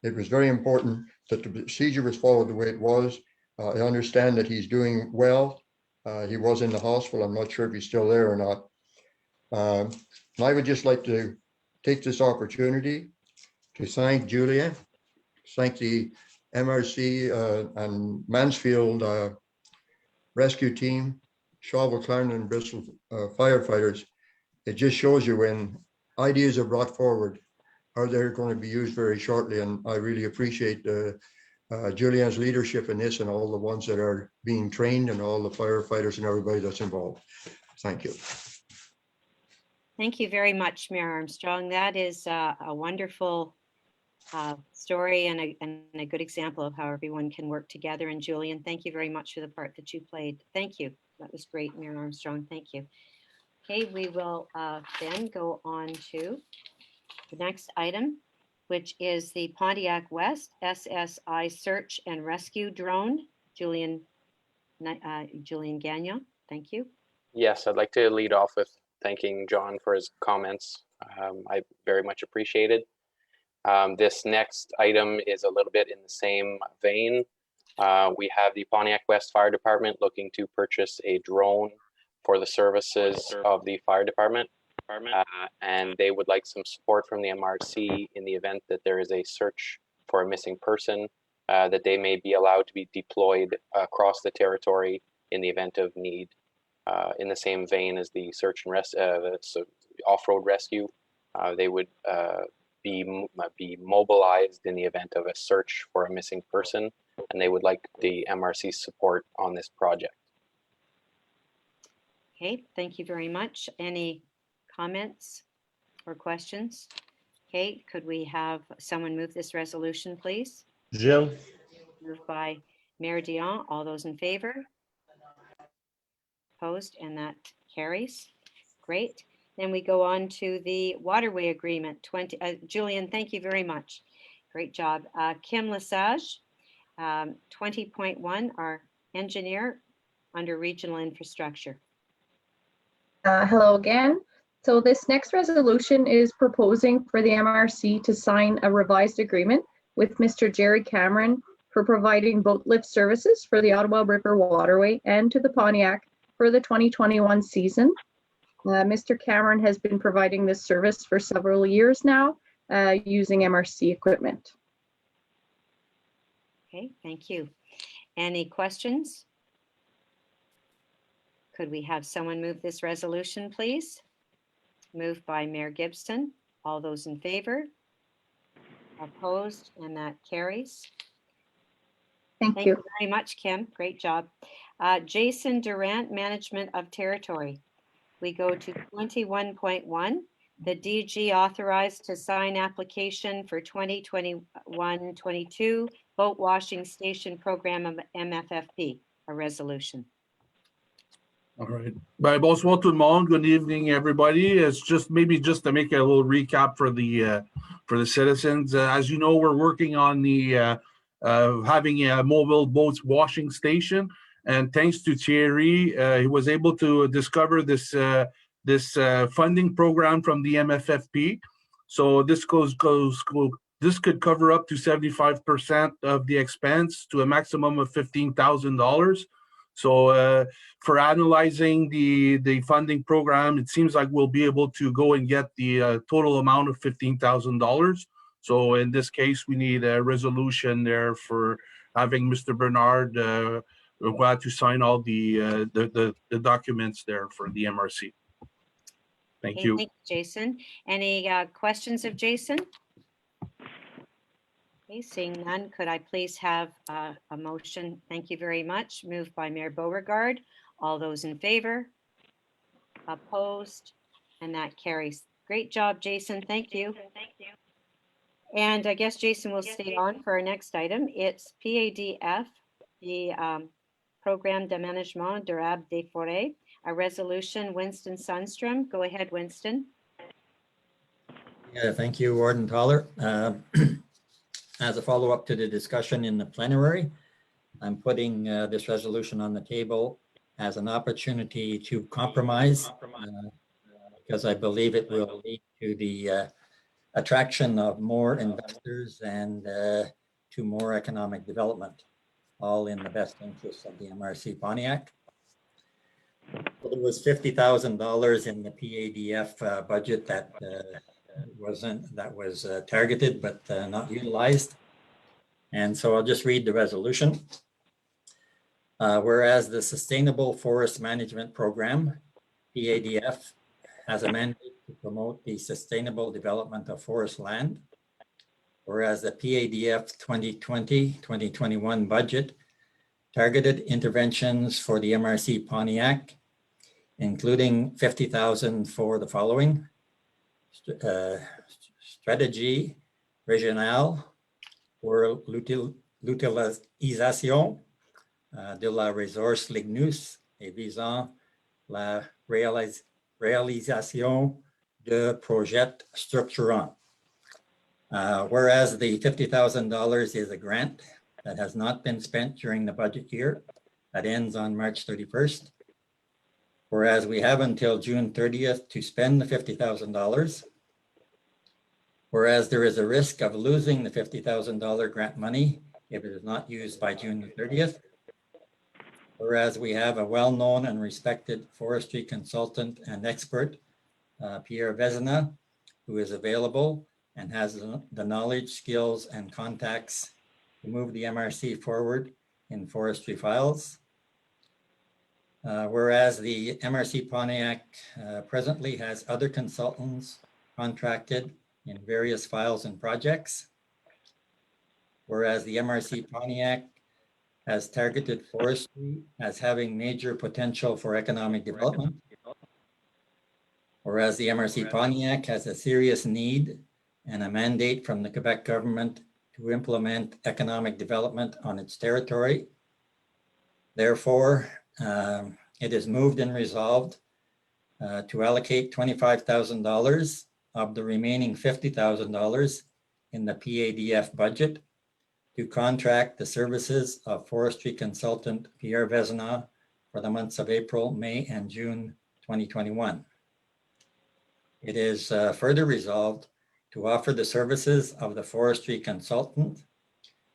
it was very important that the procedure was followed the way it was. I understand that he's doing well. He was in the hospital. I'm not sure if he's still there or not. I would just like to take this opportunity to thank Julia, thank the MRC and Mansfield rescue team, Shawville, Clarendon, and Bristol firefighters. It just shows you when ideas are brought forward, how they're going to be used very shortly. And I really appreciate Julian's leadership in this, and all the ones that are being trained, and all the firefighters and everybody that's involved. Thank you. Thank you very much, Mayor Armstrong. That is a wonderful story and a good example of how everyone can work together. And Julian, thank you very much for the part that you played. Thank you. That was great, Mayor Armstrong. Thank you. Okay, we will then go on to the next item, which is the Pontiac West SSI search and rescue drone. Julian Gagnon, thank you. Yes, I'd like to lead off with thanking John for his comments. I very much appreciate it. This next item is a little bit in the same vein. We have the Pontiac West Fire Department looking to purchase a drone for the services of the fire department. And they would like some support from the MRC in the event that there is a search for a missing person, that they may be allowed to be deployed across the territory in the event of need. In the same vein as the search and off-road rescue, they would be mobilized in the event of a search for a missing person, and they would like the MRC support on this project. Okay, thank you very much. Any comments or questions? Okay, could we have someone move this resolution, please? Gilles. Moved by Mayor Dion. All those in favor? Opposed, and that carries. Great. Then we go on to the waterway agreement. Julian, thank you very much. Great job. Kim Lesage, 20.1, our engineer under regional infrastructure. Hello again. So this next resolution is proposing for the MRC to sign a revised agreement with Mr. Jerry Cameron for providing boat lift services for the Ottawa River Waterway and to the Pontiac for the 2021 season. Mr. Cameron has been providing this service for several years now using MRC equipment. Okay, thank you. Any questions? Could we have someone move this resolution, please? Moved by Mayor Gibson. All those in favor? Opposed, and that carries. Thank you very much, Kim. Great job. Jason Durant, Management of Territory. We go to 21.1. The DG authorized to sign application for 2021-22 boat washing station program of MFFP, a resolution. All right. Bonsoir tout le monde. Good evening, everybody. It's just to make a little recap for the citizens. As you know, we're working on the having a mobile boats washing station, and thanks to Thierry, he was able to discover this funding program from the MFFP. So this this could cover up to 75% of the expense to a maximum of $15,000. So for analyzing the funding program, it seems like we'll be able to go and get the total amount of $15,000. So in this case, we need a resolution there for having Mr. Bernard Roy to sign all the documents there for the MRC. Thank Okay, you. thank you, Jason. Any questions of Jason? Okay, seeing none, could I please have a motion? Thank you very much. Moved by Mayor Beauregard. All those in favor? Opposed? And that carries. Great job, Jason. Thank you. And I guess Jason will stay on for our next item. It's PADF, the Programme de Management Durable des Forêts, a resolution. Winston Sundstrom. Go ahead, Winston. Yeah, thank you, Warden Toller. As a follow-up to the discussion in the plenary, I'm putting this resolution on the table as an opportunity to compromise because I believe it will lead to the attraction of more investors and to more economic development, all in the best interest of the MRC Pontiac. There was $50,000 in the PADF budget that was targeted but not utilized. And so I'll just read the resolution. Whereas the Sustainable Forest Management Program, PADF, has a mandate to promote the sustainable development of forest land. Whereas the PADF 2020-2021 budget targeted interventions for the MRC Pontiac, including $50,000 for the following: stratégie régionale pour l'utilisation de la ressource lignus et visant la réalisation de projets structurants. Whereas the $50,000 is a grant that has not been spent during the budget year that ends on March 31st. Whereas we have until June 30th to spend the $50,000. Whereas there is a risk of losing the $50,000 grant money if it is not used by June 30th. Whereas we have a well-known and respected forestry consultant and expert, Pierre Vezina, who is available and has the knowledge, skills, and contacts to move the MRC forward in forestry files. Whereas the MRC Pontiac presently has other consultants contracted in various files and projects. Whereas the MRC Pontiac has targeted forestry as having major potential for economic development. Whereas the MRC Pontiac has a serious need and a mandate from the Quebec government to implement economic development on its territory. Therefore, it is moved and resolved to allocate $25,000 of the remaining $50,000 in the PADF budget to contract the services of forestry consultant Pierre Vezina for the months of April, May, and June 2021. It is further resolved to offer the services of the forestry consultant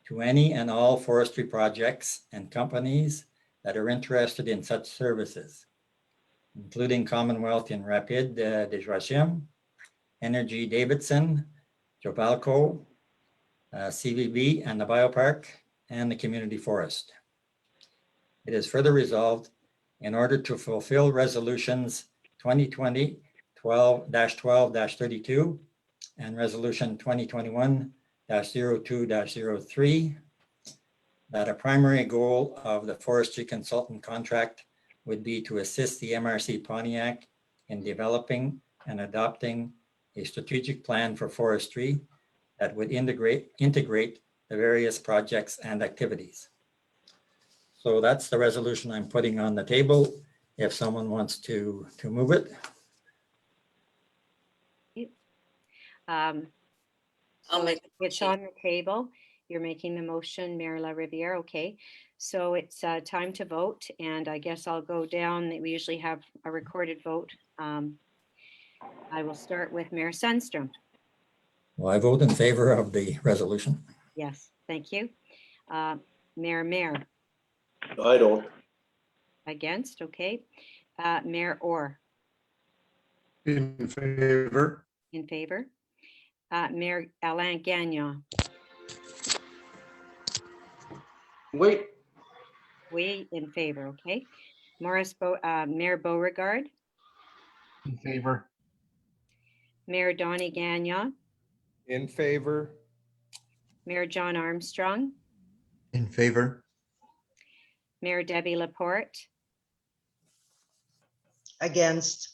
to any and all forestry projects and companies that are interested in such services, including Commonwealth in Rapid de Joachim, Energy Davidson, Jobalco, CVB and the Biopark, and the Community Forest. It is further resolved in order to fulfill resolutions 2020-12-32 and resolution 2021-02-03 that a primary goal of the forestry consultant contract would be to assist the MRC Pontiac in developing and adopting a strategic plan for forestry that would integrate the various projects and activities. So that's the resolution I'm putting on the table. If someone wants to move it. I'll make it's on the table. You're making the motion, Mayor LaRiviere. Okay, so it's time to vote, and I guess I'll go down. We usually have a recorded vote. I will start with Mayor Sundstrom. Well, I vote in favor of the resolution. Yes, thank you. Mayor. I don't. Against, okay. Mayor Orr. In favor. In favor. Mayor Alain Gagnon. Oui. We in favor, okay. Mayor Beauregard, In favor. Mayor Donnie Gagnon, In favor. Mayor John Armstrong, In favor. Mayor Debbie Laporte, Against.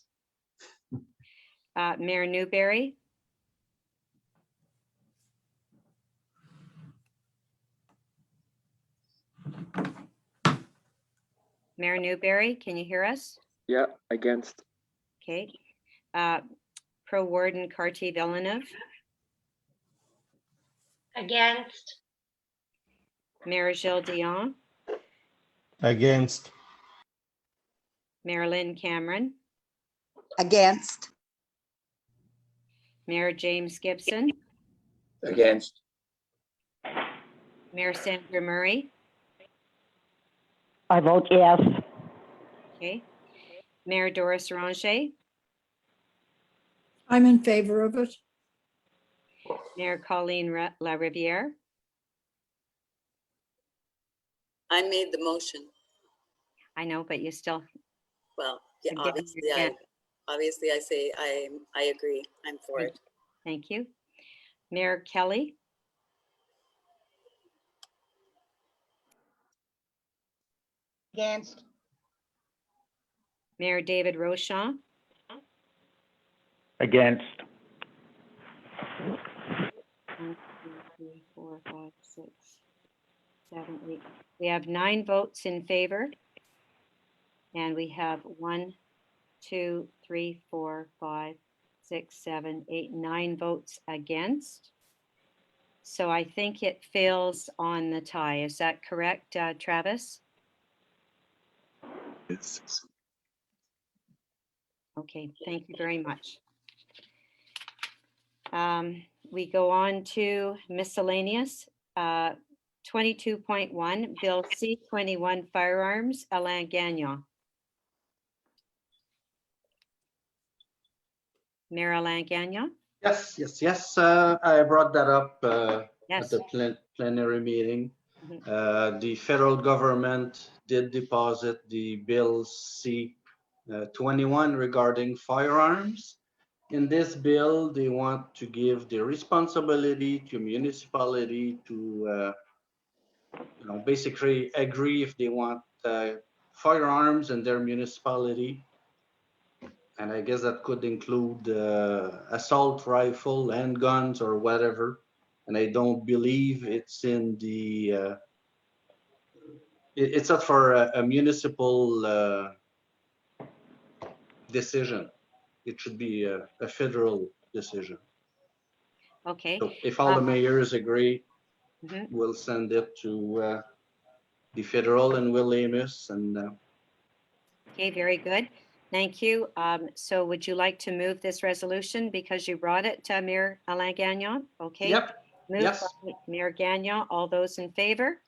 Mayor Newberry, Mayor Newberry, can you hear us? Yeah, against. Okay. Pro Warden Carty Villeneuve, Against. Mayor Gilles Dion, Against. Mayor Lynn Cameron, Against. Mayor James Gibson, Against. Mayor Sandra Murray, I vote yes. okay. Mayor Doris Ranger, I'm in favor of it. Mayor Colleen LaRiviere, I made the motion. I know, but you still, Well, yeah, Again, obviously I say I agree. I'm for it. thank you. Mayor Kelly, Against. Mayor David Rochon, Against. 1, 2, 3, 4, 5, 6, 7, 8. We have 9 votes in favor. And we have 1, 2, 3, 4, 5, 6, 7, 8, 9 votes against. So I think it fails on the tie. Is that correct, Travis? Yes. Okay, thank you very much. We go on to miscellaneous. 22.1, Bill C-21 Firearms, Alain Gagnon. Mayor Alain Gagnon? Yes. I brought that up Yes. at the plenary meeting. Mhm. The federal government did deposit the Bill C-21 regarding firearms. In this bill, they want to give the responsibility to municipality to basically agree if they want firearms in their municipality. And I guess that could include assault rifle, handguns, or whatever. And I don't believe it's in the, it's not for a municipal decision. It should be a federal decision. Okay. So if all the mayors agree, Mhm. we'll send it to the federal and Will Amos. And Okay, very good. Thank you. So would you like to move this resolution because you brought it to Mayor Alain Gagnon? Okay. Yep. Moved Yes. by Mayor Gagnon. All those in favor?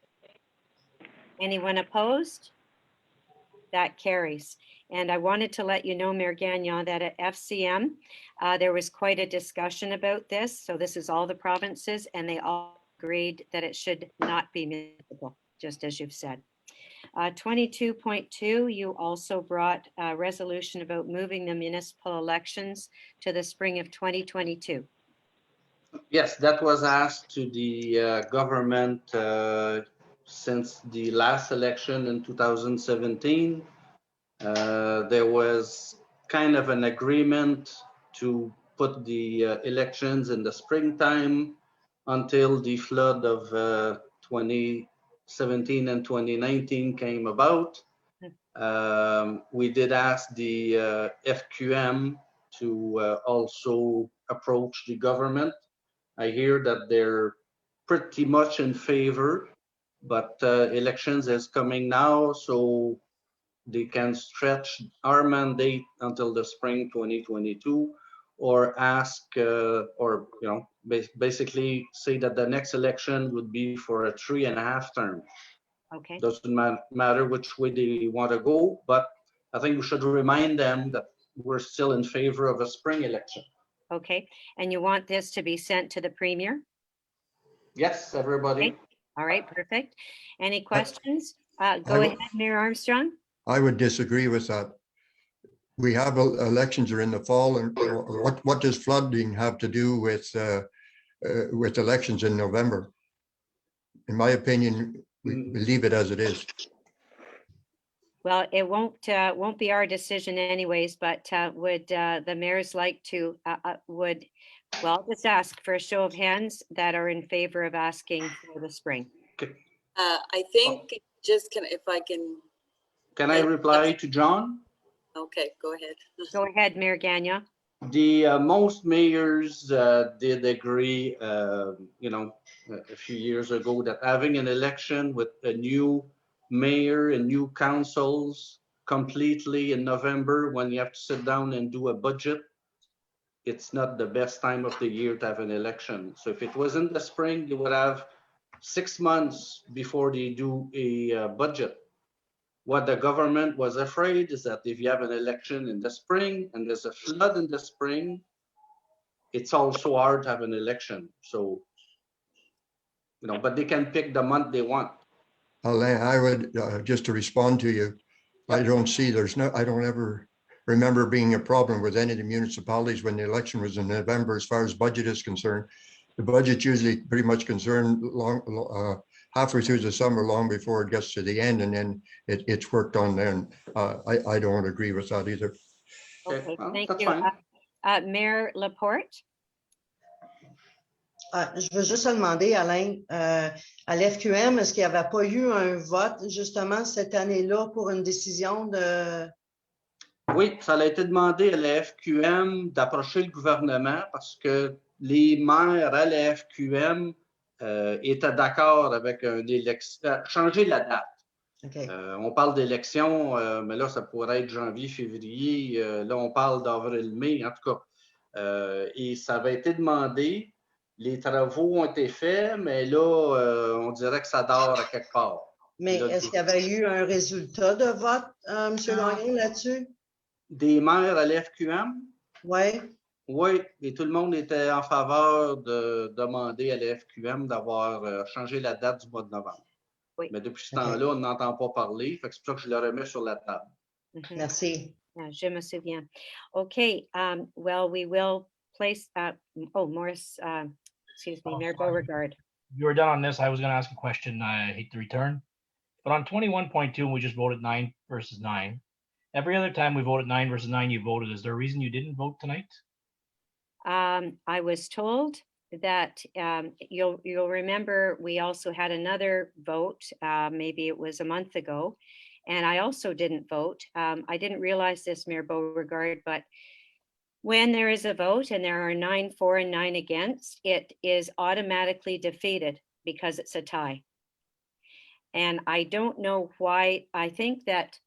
Anyone opposed? That carries. And I wanted to let you know, Mayor Gagnon, that at FCM, there was quite a discussion about this. So this is all the provinces, and they all agreed that it should not be municipal, just as you've said. 22.2, you also brought a resolution about moving the municipal elections to the spring of 2022. Yes, that was asked to the government since the last election in 2017. There was kind of an agreement to put the elections in the springtime until the flood of 2017 and 2019 came about. We did ask the FQM to also approach the government. I hear that they're pretty much in favor, but elections is coming now, so they can stretch our mandate until the spring 2022, or ask, or basically say that the next election would be for a 3.5 term. Okay. Doesn't matter which way they want to go, but I think we should remind them that we're still in favor of a spring election. Okay, and you want this to be sent to the premier? Yes, everybody. Okay. All right, perfect. Any questions? Go ahead, Mayor Armstrong. I would disagree with that. We have elections are in the fall, and what does flooding have to do with elections in November? In my opinion, we leave it as it is. Well, it won't be our decision anyways, but would the mayors like to, well, just ask for a show of hands that are in favor of asking for the spring. I think if I can. Can I reply to John? Okay, go ahead. Go ahead, Mayor Gagnon. The most mayors did agree, a few years ago that having an election with a new mayor and new councils completely in November when you have to sit down and do a budget, it's not the best time of the year to have an election. So if it was in the spring, they would have 6 months before they do a budget. What the government was afraid is that if you have an election in the spring and there's a flood in the spring, it's also hard to have an election. So, but they can pick the month they want. Alain, I would, just to respond to you, I don't see, I don't ever remember being a problem with any of the municipalities when the election was in November as far as budget is concerned. The budget's usually pretty much concerned halfway through the summer, long before it gets to the end, and then it's worked on then. I don't agree with that either. Okay, thank you. Mayor Laporte? Je veux juste demander, Alain, à l'FQM, est-ce qu'il n'y avait pas eu un vote justement cette année-là pour une décision de... Oui, ça a été demandé à la FQM d'approcher le gouvernement parce que les maires à la FQM étaient d'accord avec changer la date. Okay. On parle d'élection, mais là, ça pourrait être janvier, février. Là, on parle d'avril, mai, en tout cas. Et ça avait été demandé. Les travaux ont été faits, mais là, on dirait que ça dort à quelque part. Mais est-ce qu'il y avait eu un résultat de vote, M. Gagnon, là-dessus? Des maires à l'FQM? Oui. Oui, et tout le monde était en faveur de demander à l'FQM d'avoir changé la date du mois de novembre. Oui. Mais depuis ce temps-là, on n'entend pas parler, c'est pour ça que je le remets sur la table. Merci. Je me souviens. Okay, well, we will place, Maurice, excuse me, Mayor Beauregard. If you were done on this, I was going to ask a question. I hate to return. But on 21.2, we just voted 9 versus 9. Every other time we voted 9 versus 9, you voted. Is there a reason you didn't vote tonight? I was told that you'll remember we also had another vote, maybe it was a month ago, and I also didn't vote. I didn't realize this, Mayor Beauregard, but when there is a vote and there are 9 for and 9 against, it is automatically defeated because it's a tie. And I don't know why. I think that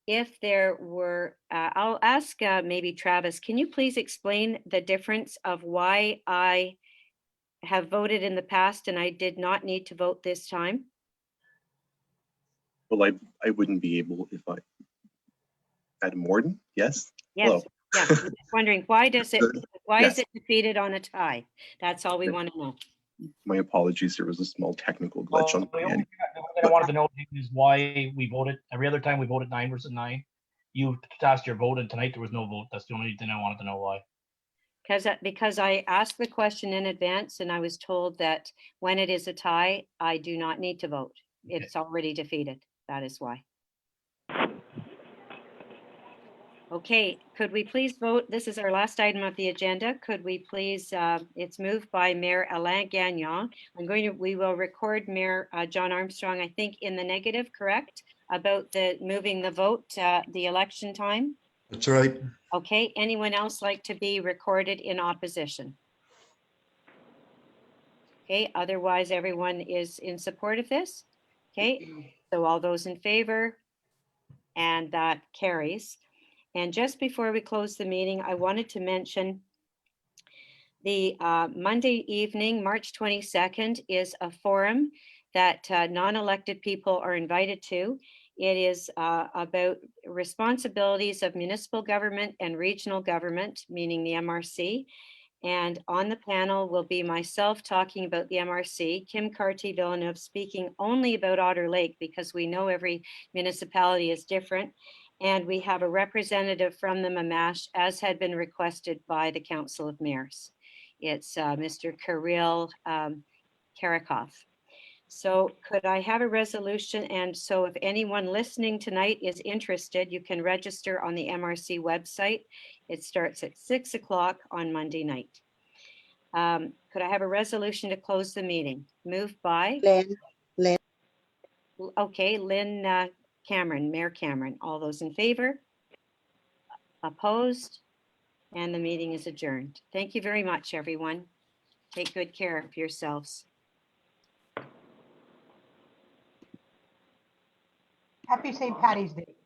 if there were, I'll ask maybe Travis, can you please explain the difference of why I have voted in the past and I did not need to vote this time? Well, I wouldn't be able if I... Adam Morden, yes? Yes. Hello. Yeah, I'm just wondering, why is it defeated on a tie? That's all we want to know. My apologies, there was a small technical glitch on my end. What I wanted to know is why we voted. Every other time we voted 9 versus 9. You cast your vote, and tonight there was no vote. That's the only thing I wanted to know why. Because I asked the question in advance and I was told that when it is a tie, I do not need to vote. Okay. It's already defeated. That is why. Okay, could we please vote? This is our last item of the agenda. Could we please, it's moved by Mayor Alain Gagnon. We will record Mayor John Armstrong, I think in the negative, correct? About moving the vote, the election time? That's right. Okay, anyone else like to be recorded in opposition? Okay, otherwise everyone is in support of this? Okay, so all those in favor, and that carries. And just before we close the meeting, I wanted to mention the Monday evening, March 22nd, is a forum that non-elected people are invited to. It is about responsibilities of municipal government and regional government, meaning the MRC. And on the panel will be myself talking about the MRC, Kim Carty-Villeneuve speaking only about Otter Lake because we know every municipality is different. And we have a representative from the Mamash, as had been requested by the Council of Mayors. It's Mr. Kirill Karakov. So could I have a resolution? And so if anyone listening tonight is interested, you can register on the MRC website. It starts at 6 o'clock on Monday night. Could I have a resolution to close the meeting? Moved by? Lynn. Okay, Lynn Cameron, Mayor Cameron. All those in favor? Opposed? And the meeting is adjourned. Thank you very much, everyone. Take good care of yourselves. Happy St. Patty's Day.